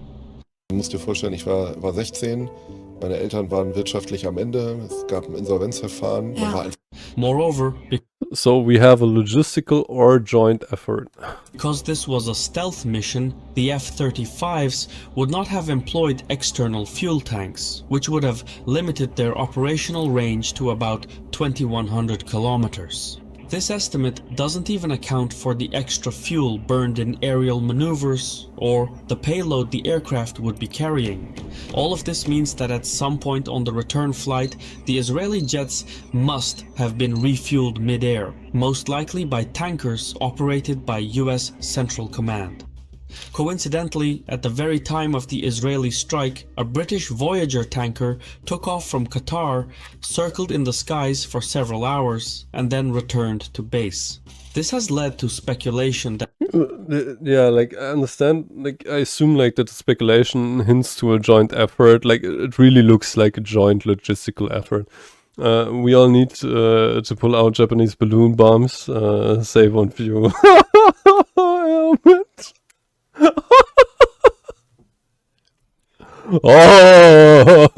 Du musst dir vorstellen, ich war 16, meine Eltern waren wirtschaftlich am Ende, es gab ein Insolvenzverfahren. Moreover, so we have a logistical or joint effort. Because this was a stealth mission, the F-35s would not have employed external fuel tanks, which would have limited their operational range to about 2,100 kilometers. This estimate doesn't even account for the extra fuel burned in aerial maneuvers or the payload the aircraft would be carrying. All of this means that at some point on the return flight, the Israeli jets must have been refueled mid-air, most likely by tankers operated by US Central Command. Coincidentally, at the very time of the Israeli strike, a British Voyager tanker took off from Qatar, circled in the skies for several hours, and then returned to base. This has led to speculation that... Yeah, like, I understand, like, I assume, like, that the speculation hints to a joint effort, like, it really looks like a joint logistical effort. We all need to pull out Japanese balloon bombs, save on fuel. Oh,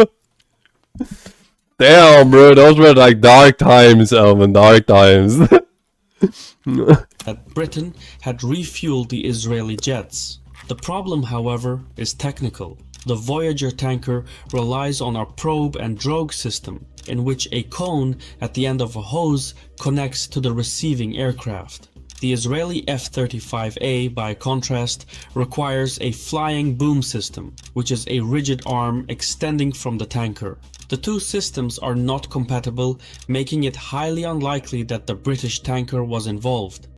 damn, bro, those were like dark times, Elvin, dark times. That Britain had refueled the Israeli jets. The problem, however, is technical. The Voyager tanker relies on a probe and drogue system, in which a cone at the end of a hose connects to the receiving aircraft. The Israeli F-35A, by contrast, requires a flying boom system, which is a rigid arm extending from the tanker. The two systems are not compatible, making it highly unlikely that the British tanker was involved.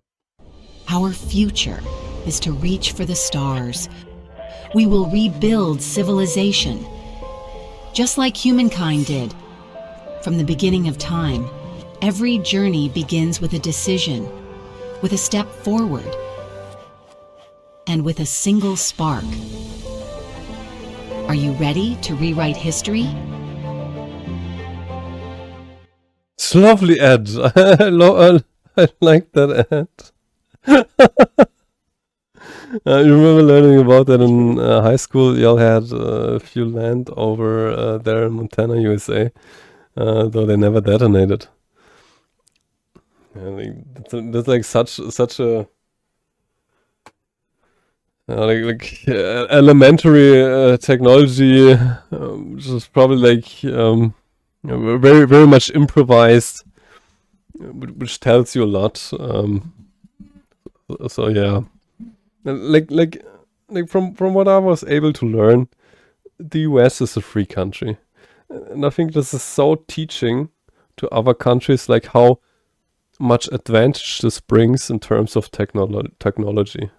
Our future is to reach for the stars. We will rebuild civilization, just like humankind did. From the beginning of time, every journey begins with a decision, with a step forward, and with a single spark. Are you ready to rewrite history? It's a lovely ad. I like that ad. You remember learning about that in high school? Y'all had a few land over there in Montana, USA, though they never detonated. Yeah, like, that's like such a elementary technology, which is probably like very much improvised which tells you a lot. So yeah, like from what I was able to learn, the US is a free country, and I think this is so teaching to other countries, like how much advantage this brings in terms of technology.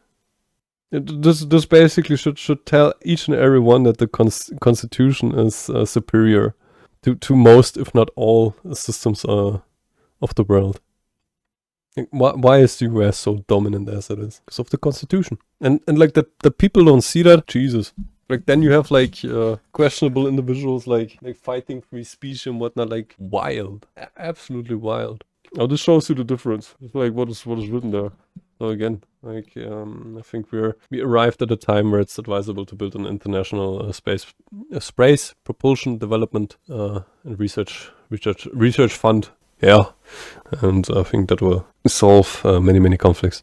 This basically should tell each and every one that the constitution is superior to most, if not all, systems of the world. Why is the US so dominant as it is? Because of the constitution. And like the people don't see that. Jesus. Like then you have like questionable individuals like fighting free speech and whatnot, like wild. Absolutely wild. Oh, this shows you the difference. It's like what is written there. So again, like I think we arrived at a time where it's advisable to build an international space propulsion development and research fund. Yeah, and I think that will solve many conflicts.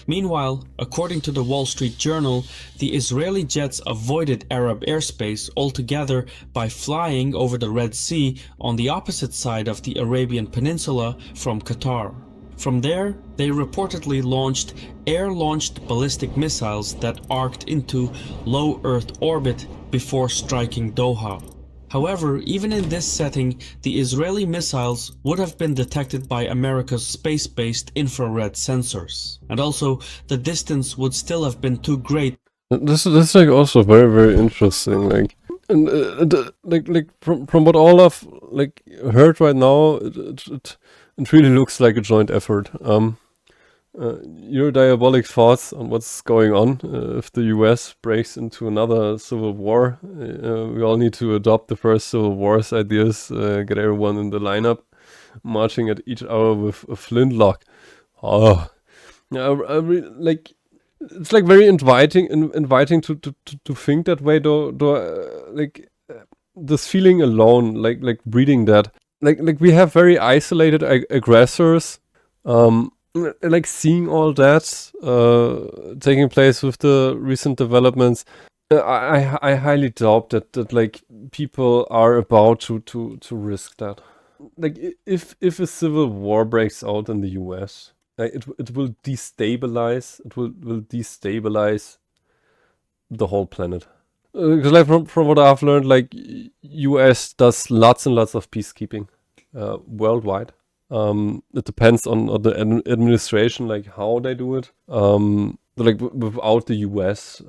Meanwhile, according to the Wall Street Journal, the Israeli jets avoided Arab airspace altogether by flying over the Red Sea on the opposite side of the Arabian Peninsula from Qatar. From there, they reportedly launched air-launched ballistic missiles that arced into low Earth orbit before striking Doha. However, even in this setting, the Israeli missiles would have been detected by America's space-based infrared sensors. And also, the distance would still have been too great. This is like also very interesting. Like, and like from what all I've like heard right now, it really looks like a joint effort. Your diabolic thoughts on what's going on if the US breaks into another civil war. We all need to adopt the first civil war's ideas, get everyone in the lineup, marching at each hour with a flintlock. Oh, like it's like very inviting to think that way. Though like this feeling alone, like reading that, like we have very isolated aggressors. Like seeing all that taking place with the recent developments, I highly doubt that like people are about to risk that. Like if a civil war breaks out in the US, it will destabilize. It will destabilize the whole planet. Because like from what I've learned, like US does lots and lots of peacekeeping worldwide. It depends on the administration, like how they do it. Like without the US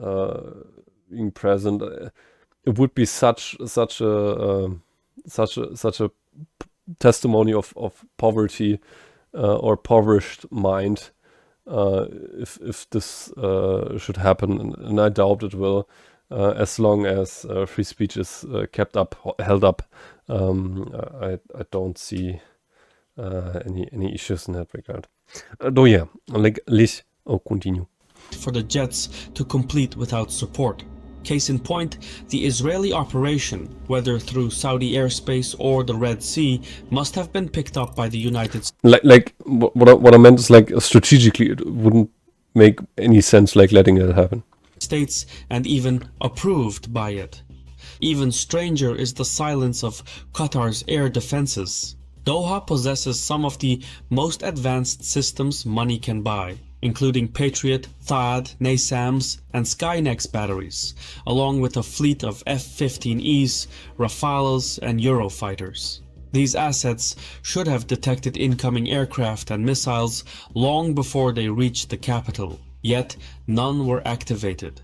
being present, it would be such a testimony of poverty or impoverished mind if this should happen, and I doubt it will. As long as free speech is held up, I don't see any issues in that regard. Though yeah, like I'll continue. For the jets to complete without support. Case in point, the Israeli operation, whether through Saudi airspace or the Red Sea, must have been picked up by the United States. Like what I meant is like strategically it wouldn't make any sense like letting it happen. States and even approved by it. Even stranger is the silence of Qatar's air defenses. Doha possesses some of the most advanced systems money can buy, including Patriot, THAAD, NASAMS, and Skynex batteries, along with a fleet of F-15Es, Rafales, and Eurofighters. These assets should have detected incoming aircraft and missiles long before they reached the capital, yet none were activated.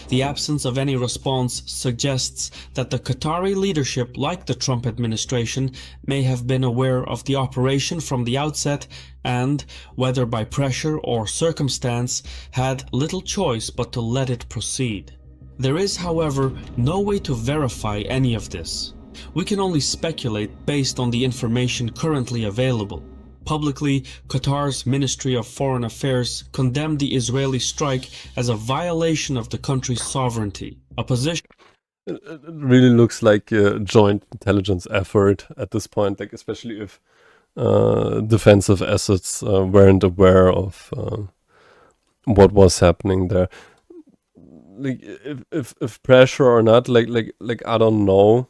The absence of any response suggests that the Qatari leadership, like the Trump administration, may have been aware of the operation from the outset and, whether by pressure or circumstance, had little choice but to let it proceed. There is, however, no way to verify any of this. We can only speculate based on the information currently available. Publicly, Qatar's Ministry of Foreign Affairs condemned the Israeli strike as a violation of the country's sovereignty, a position. It really looks like a joint intelligence effort at this point, like especially if defensive assets weren't aware of what was happening there. Like if pressure or not, like I don't know.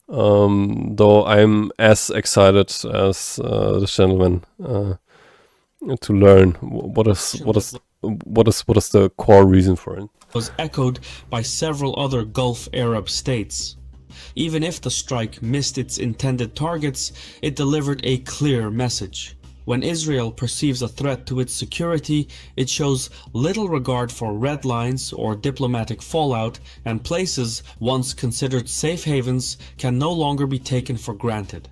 though I'm as excited as the gentleman to learn what is the core reason for it. Was echoed by several other Gulf Arab states. Even if the strike missed its intended targets, it delivered a clear message. When Israel perceives a threat to its security, it shows little regard for red lines or diplomatic fallout, and places once considered safe havens can no longer be taken for granted.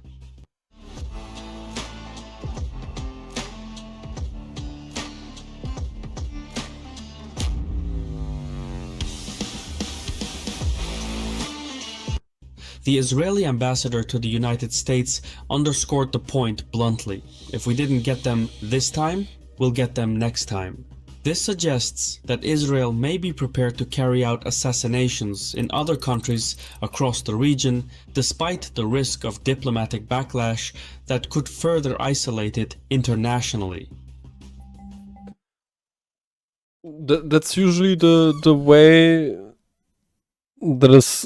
The Israeli ambassador to the United States underscored the point bluntly. If we didn't get them this time, we'll get them next time. This suggests that Israel may be prepared to carry out assassinations in other countries across the region, despite the risk of diplomatic backlash that could further isolate it internationally. That's usually the way that is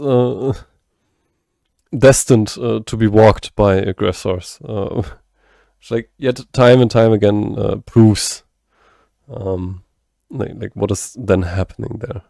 destined to be walked by aggressors. It's like yet time and time again proves like what is then happening there.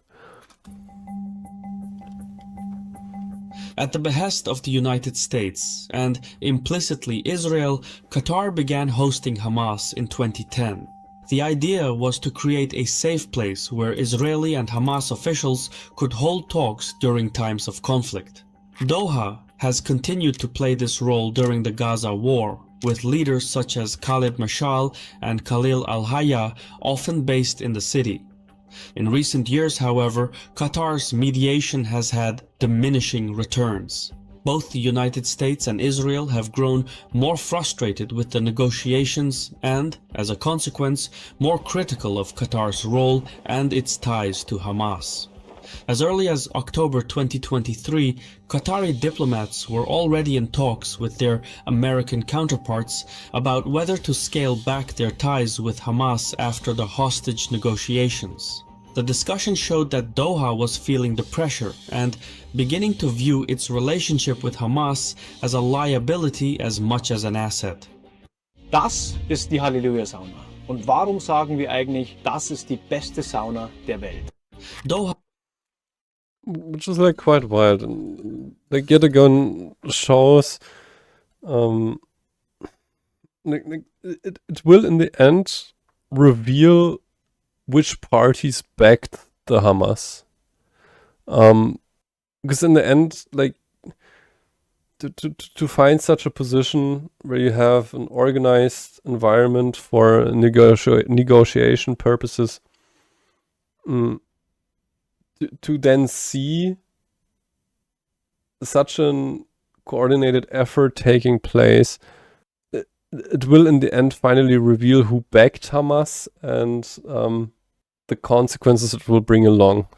At the behest of the United States and implicitly Israel, Qatar began hosting Hamas in 2010. The idea was to create a safe place where Israeli and Hamas officials could hold talks during times of conflict. Doha has continued to play this role during the Gaza war, with leaders such as Khalid Mashal and Khalil al-Hayya often based in the city. In recent years, however, Qatar's mediation has had diminishing returns. Both the United States and Israel have grown more frustrated with the negotiations and, as a consequence, more critical of Qatar's role and its ties to Hamas. As early as October 2023, Qatari diplomats were already in talks with their American counterparts about whether to scale back their ties with Hamas after the hostage negotiations. The discussion showed that Doha was feeling the pressure and beginning to view its relationship with Hamas as a liability as much as an asset. Das ist die Halleluja-Sauna. Und warum sagen wir eigentlich, das ist die beste Sauna der Welt? Doha, which is like quite wild, and like yet again shows it will in the end reveal which parties backed the Hamas, because in the end, like to find such a position where you have an organized environment for negotiation purposes, to then see such an coordinated effort taking place, it will in the end finally reveal who backed Hamas and the consequences it will bring along.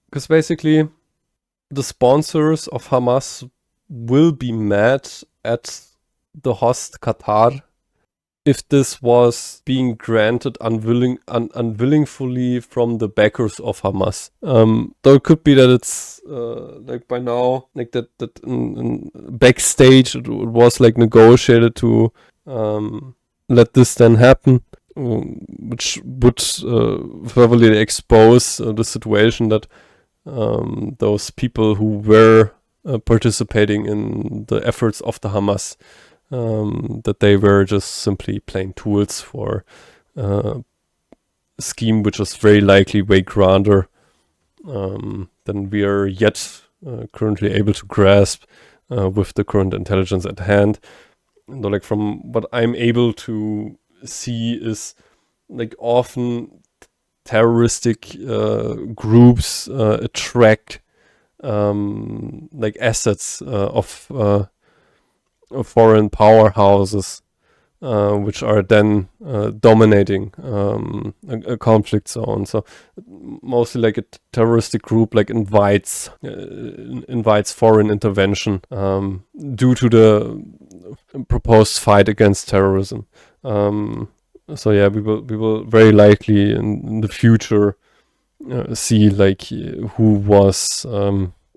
Because basically, the sponsors of Hamas will be mad at the host Qatar if this was being granted unwillingly from the backers of Hamas. Though it could be that it's like by now, like that in backstage it was like negotiated to let this then happen, which would furtherly expose the situation that those people who were participating in the efforts of the Hamas, that they were just simply plain tools for a scheme which is very likely way grander than we are yet currently able to grasp with the current intelligence at hand. Though, like from what I'm able to see is like often terroristic groups attract like assets of foreign powerhouses, which are then dominating a conflict zone. So mostly like a terroristic group like invites foreign intervention due to the proposed fight against terrorism. So yeah, we will very likely in the future see like who was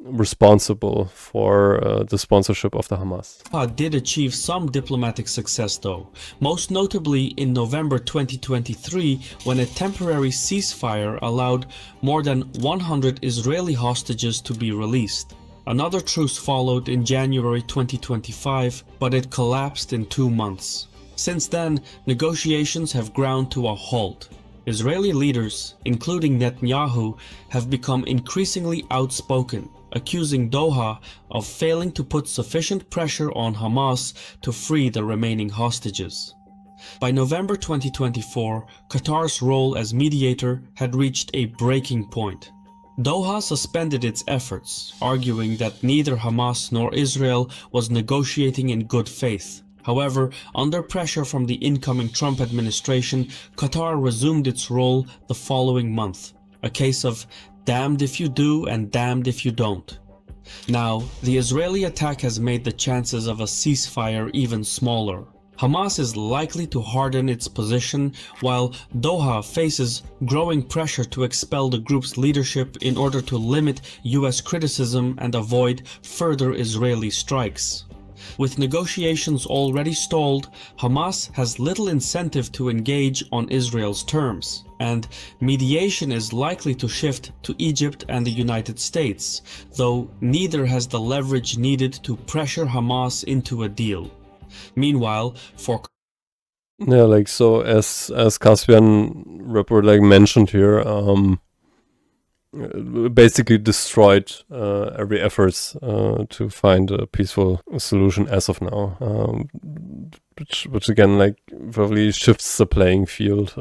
responsible for the sponsorship of the Hamas. Doha did achieve some diplomatic success though, most notably in November 2023 when a temporary ceasefire allowed more than 100 Israeli hostages to be released. Another truce followed in January 2025, but it collapsed in 2 months. Since then, negotiations have ground to a halt. Israeli leaders, including Netanyahu, have become increasingly outspoken, accusing Doha of failing to put sufficient pressure on Hamas to free the remaining hostages. By November 2024, Qatar's role as mediator had reached a breaking point. Doha suspended its efforts, arguing that neither Hamas nor Israel was negotiating in good faith. However, under pressure from the incoming Trump administration, Qatar resumed its role the following month, a case of damned if you do and damned if you don't. Now, the Israeli attack has made the chances of a ceasefire even smaller. Hamas is likely to harden its position, while Doha faces growing pressure to expel the group's leadership in order to limit US criticism and avoid further Israeli strikes. With negotiations already stalled, Hamas has little incentive to engage on Israel's terms, and mediation is likely to shift to Egypt and the United States, though neither has the leverage needed to pressure Hamas into a deal. Meanwhile, for Yeah, like so as Caspian Report like mentioned here, basically destroyed every efforts to find a peaceful solution as of now, which again like probably shifts the playing field.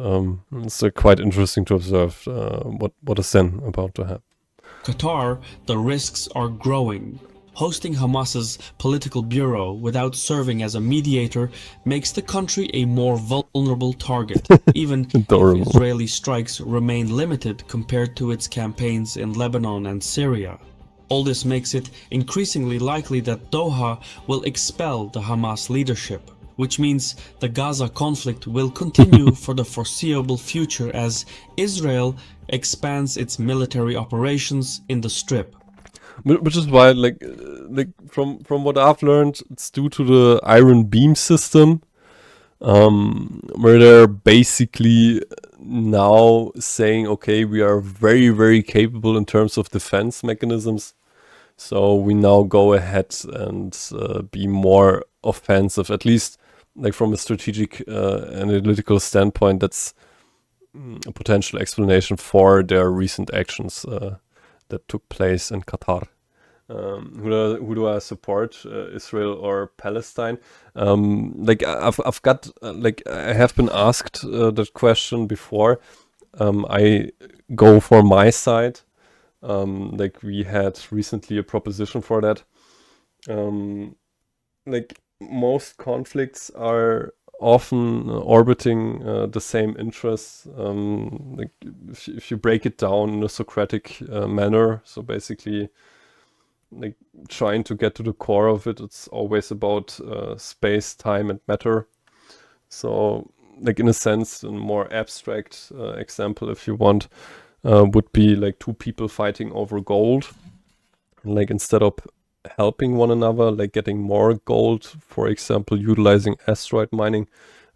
It's quite interesting to observe what is then about to happen. Qatar, the risks are growing. Hosting Hamas's political bureau without serving as a mediator makes the country a more vulnerable target, even if Israeli strikes remain limited compared to its campaigns in Lebanon and Syria. All this makes it increasingly likely that Doha will expel the Hamas leadership, which means the Gaza conflict will continue for the foreseeable future as Israel expands its military operations in the Strip. Which is why, like from what I've learned, it's due to the Iron Beam system, where they're basically now saying, okay, we are very, very capable in terms of defense mechanisms, so we now go ahead and be more offensive, at least like from a strategic analytical standpoint. That's a potential explanation for their recent actions that took place in Qatar. Who do I support, Israel or Palestine? Like I've got like I have been asked that question before. I go for my side. Like we had recently a proposition for that. Like most conflicts are often orbiting the same interests. Like if you break it down in a Socratic manner, so basically like trying to get to the core of it, it's always about space, time and matter. So like in a sense, a more abstract example, if you want, would be like two people fighting over gold. Like instead of helping one another, like getting more gold, for example, utilizing asteroid mining,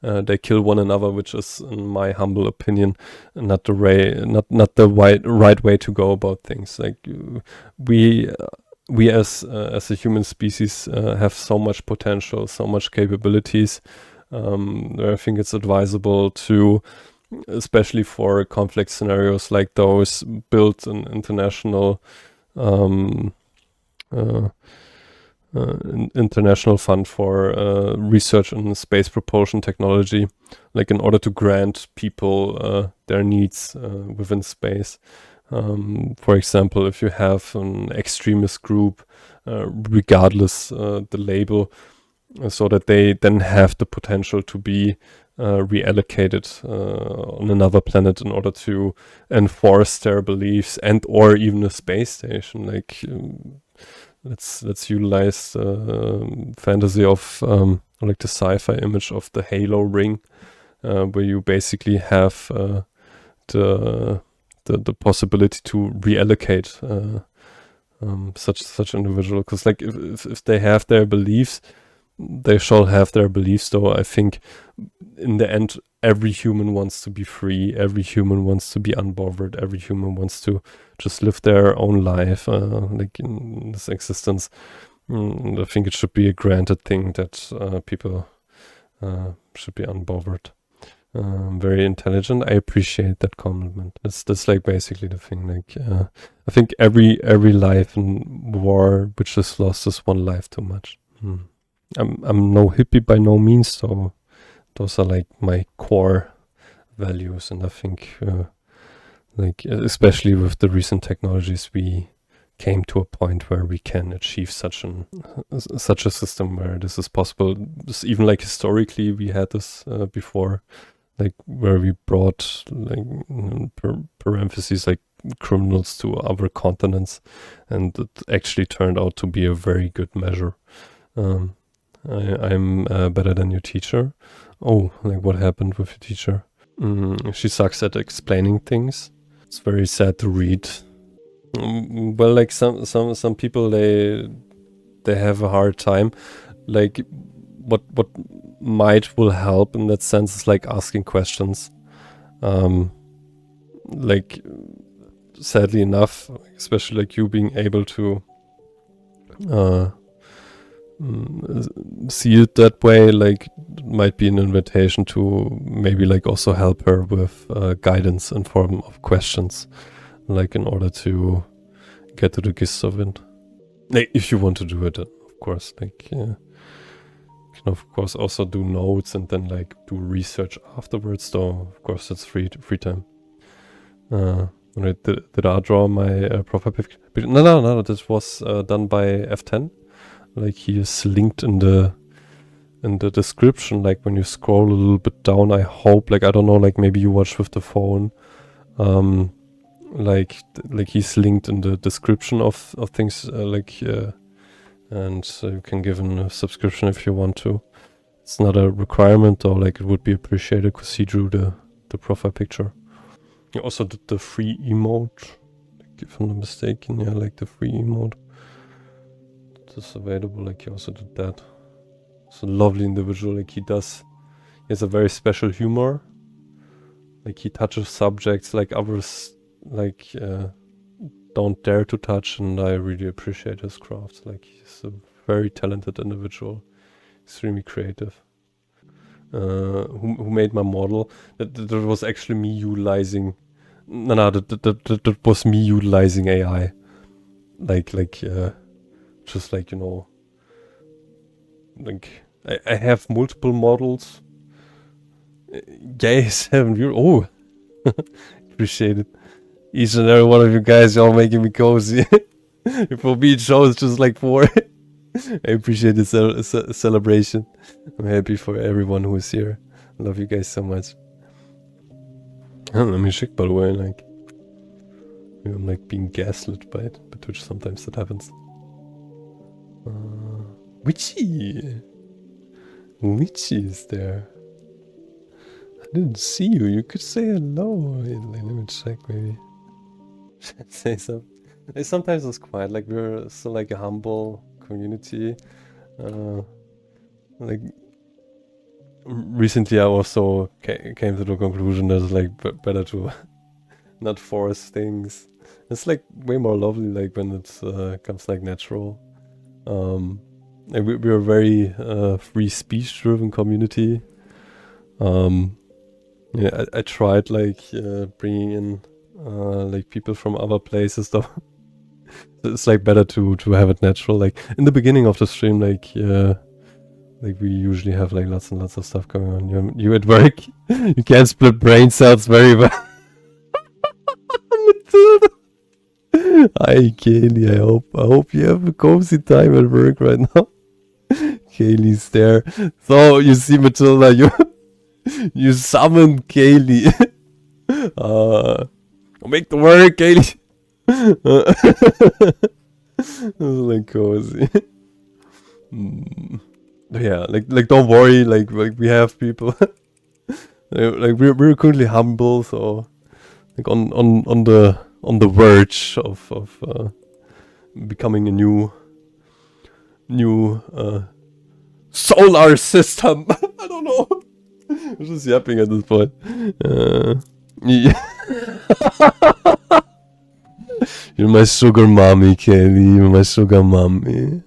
they kill one another, which is, in my humble opinion, not the right way to go about things. Like we as a human species have so much potential, so much capabilities. I think it's advisable to, especially for complex scenarios like those, build an international international fund for research in space propulsion technology, like in order to grant people their needs within space. For example, if you have an extremist group, regardless the label, so that they then have the potential to be reallocated on another planet in order to enforce their beliefs, and or even a space station. Like let's utilize fantasy of like the sci-fi image of the Halo ring, where you basically have the possibility to reallocate such individual, because like if they have their beliefs, they shall have their beliefs. Though I think in the end, every human wants to be free. Every human wants to be unbothered. Every human wants to just live their own life, like in this existence. I think it should be a granted thing that people should be unbothered. Very intelligent. I appreciate that compliment. That's like basically the thing. Like I think every life in war which is lost is one life too much. I'm no hippie by no means, so those are like my core values, and I think like especially with the recent technologies, we came to a point where we can achieve such a system where this is possible. Just even like historically, we had this before, like where we brought like parentheses like criminals to other continents, and it actually turned out to be a very good measure. I'm better than your teacher. Oh, like what happened with your teacher? She sucks at explaining things. It's very sad to read. Well, like some people, they have a hard time. Like what will help in that sense is like asking questions. Like sadly enough, especially like you being able to see it that way, like it might be an invitation to maybe like also help her with guidance in form of questions, like in order to get to the gist of it. Like if you want to do it, of course, like you can of course also do notes and then like do research afterwards, though of course it's free time. Did I draw my profile picture? No, this was done by F10. Like he is linked in the description, like when you scroll a little bit down. I hope, like I don't know, like maybe you watch with the phone. Like he's linked in the description of things, and you can give him a subscription if you want to. It's not a requirement, though. Like it would be appreciated because he drew the profile picture. He also did the free emote, like, if I'm not mistaken. Yeah, like the free emote. Is available, like he also did that. It's a lovely individual. Like he has a very special humor. Like he touches subjects like others like don't dare to touch, and I really appreciate his craft. Like he's a very talented individual, extremely creative. Who made my model? That was actually me utilizing. That was me utilizing AI. Just like, you know, like I have multiple models. Guys, oh, appreciate it. Each and every one of you guys, y'all making me cozy. For me, it shows just like 4. I appreciate the celebration. I'm happy for everyone who is here. I love you guys so much. I'm sick, by the way. Like, I'm like being gaslit by Twitch. Sometimes that happens. Witchy is there. I didn't see you. You could say hello. Wait, let me check maybe. Say something. Like, sometimes it's quiet. Like we're still like a humble community. Like recently I also came to the conclusion that it's like better to not force things. It's like way more lovely like when it comes like natural. And we're a very free speech driven community. Yeah, I tried like bringing in like people from other places though. It's like better to have it natural. Like in the beginning of the stream, like we usually have like lots and lots of stuff going on. You at work, you can't split brain cells very well. Hi Kaylee, I hope you have a cozy time at work right now. Kaylee's there. So you see Matilda, you summon Kaylee. Make the work, Kaylee. Like cozy. Yeah, like don't worry, like we have people. Like we're currently humble, so like on the verge of becoming a new solar system. I don't know. I'm just yapping at this point. Yeah. You're my sugar mommy, Kelly. You're my sugar mommy.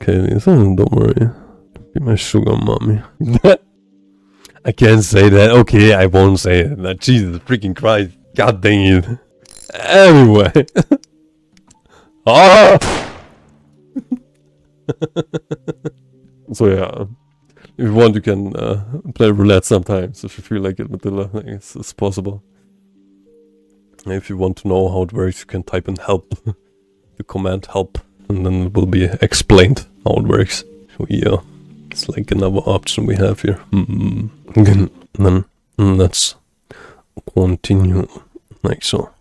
Kelly, don't worry. Be my sugar mommy. I can't say that. Okay, I won't say it. Jesus freaking Christ. God dang it. Anyway. So yeah. If you want, you can play roulette sometimes if you feel like it, Matilda. Like it's possible. If you want to know how it works, you can type in help. The command help, and then it will be explained how it works. So yeah, it's like another option we have here. Again, then let's continue like so.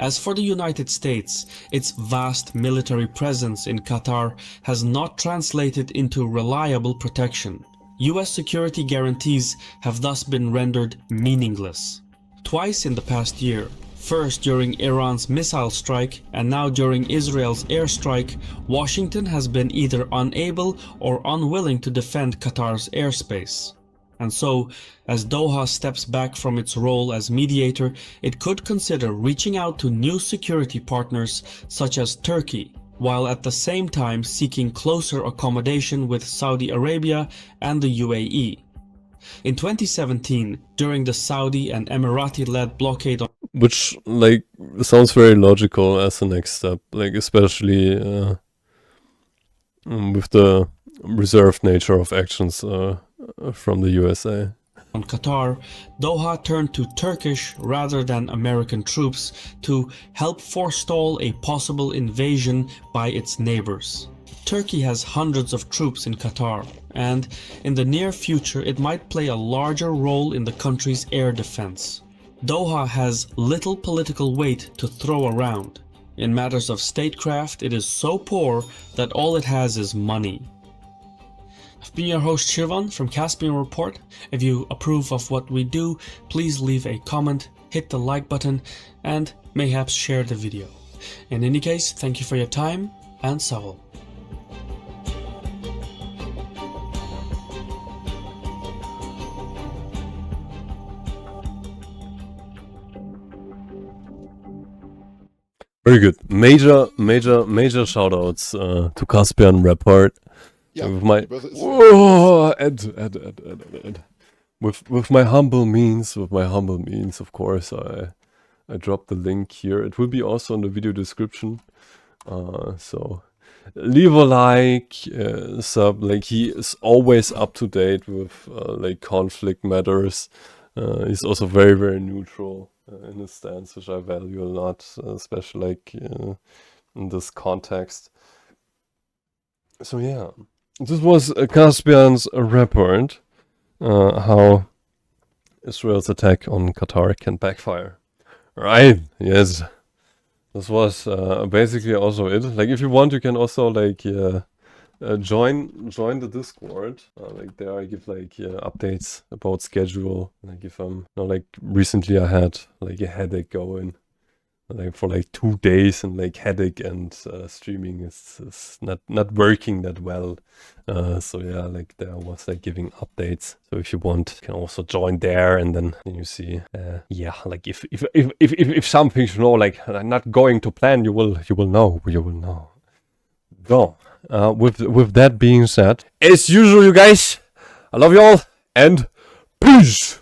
As for the United States, its vast military presence in Qatar has not translated into reliable protection. US security guarantees have thus been rendered meaningless. Twice in the past year, first during Iran's missile strike and now during Israel's airstrike, Washington has been either unable or unwilling to defend Qatar's airspace. And so, as Doha steps back from its role as mediator, it could consider reaching out to new security partners such as Turkey, while at the same time seeking closer accommodation with Saudi Arabia and the UAE. In 2017, during the Saudi and Emirati-led blockade on which, like, sounds very logical as the next step, like, especially with the reserved nature of actions from the USA. On Qatar, Doha turned to Turkish rather than American troops to help forestall a possible invasion by its neighbors. Turkey has hundreds of troops in Qatar, and in the near future it might play a larger role in the country's air defense. Doha has little political weight to throw around. In matters of statecraft, it is so poor that all it has is money. I've been your host Shirvan from Caspian Report. If you approve of what we do, please leave a comment, hit the like button, and mayhaps share the video. In any case, thank you for your time, and Savol. Very good. Major shoutouts to Caspian Report. Ja, With my die Börse ist Ed. With my humble means, of course, I dropped the link here. It will be also in the video description. So leave a like, sub. Like, he is always up to date with like conflict matters. He's also very, very neutral in his stance, which I value a lot, especially like in this context. So yeah. This was Caspian's report, how Israel's attack on Qatar can backfire. Right, yes. This was basically also it. Like, if you want, you can also like join the Discord. Like, there I give like updates about schedule. Like, if like recently I had like a headache going. Like for like 2 days, and like headache and streaming is not working that well. So yeah, like there was like giving updates. So if you want, you can also join there, and then you see, yeah, like if something, you know, like not going to plan, you will know. So with that being said, as usual, you guys, I love you all, and peace.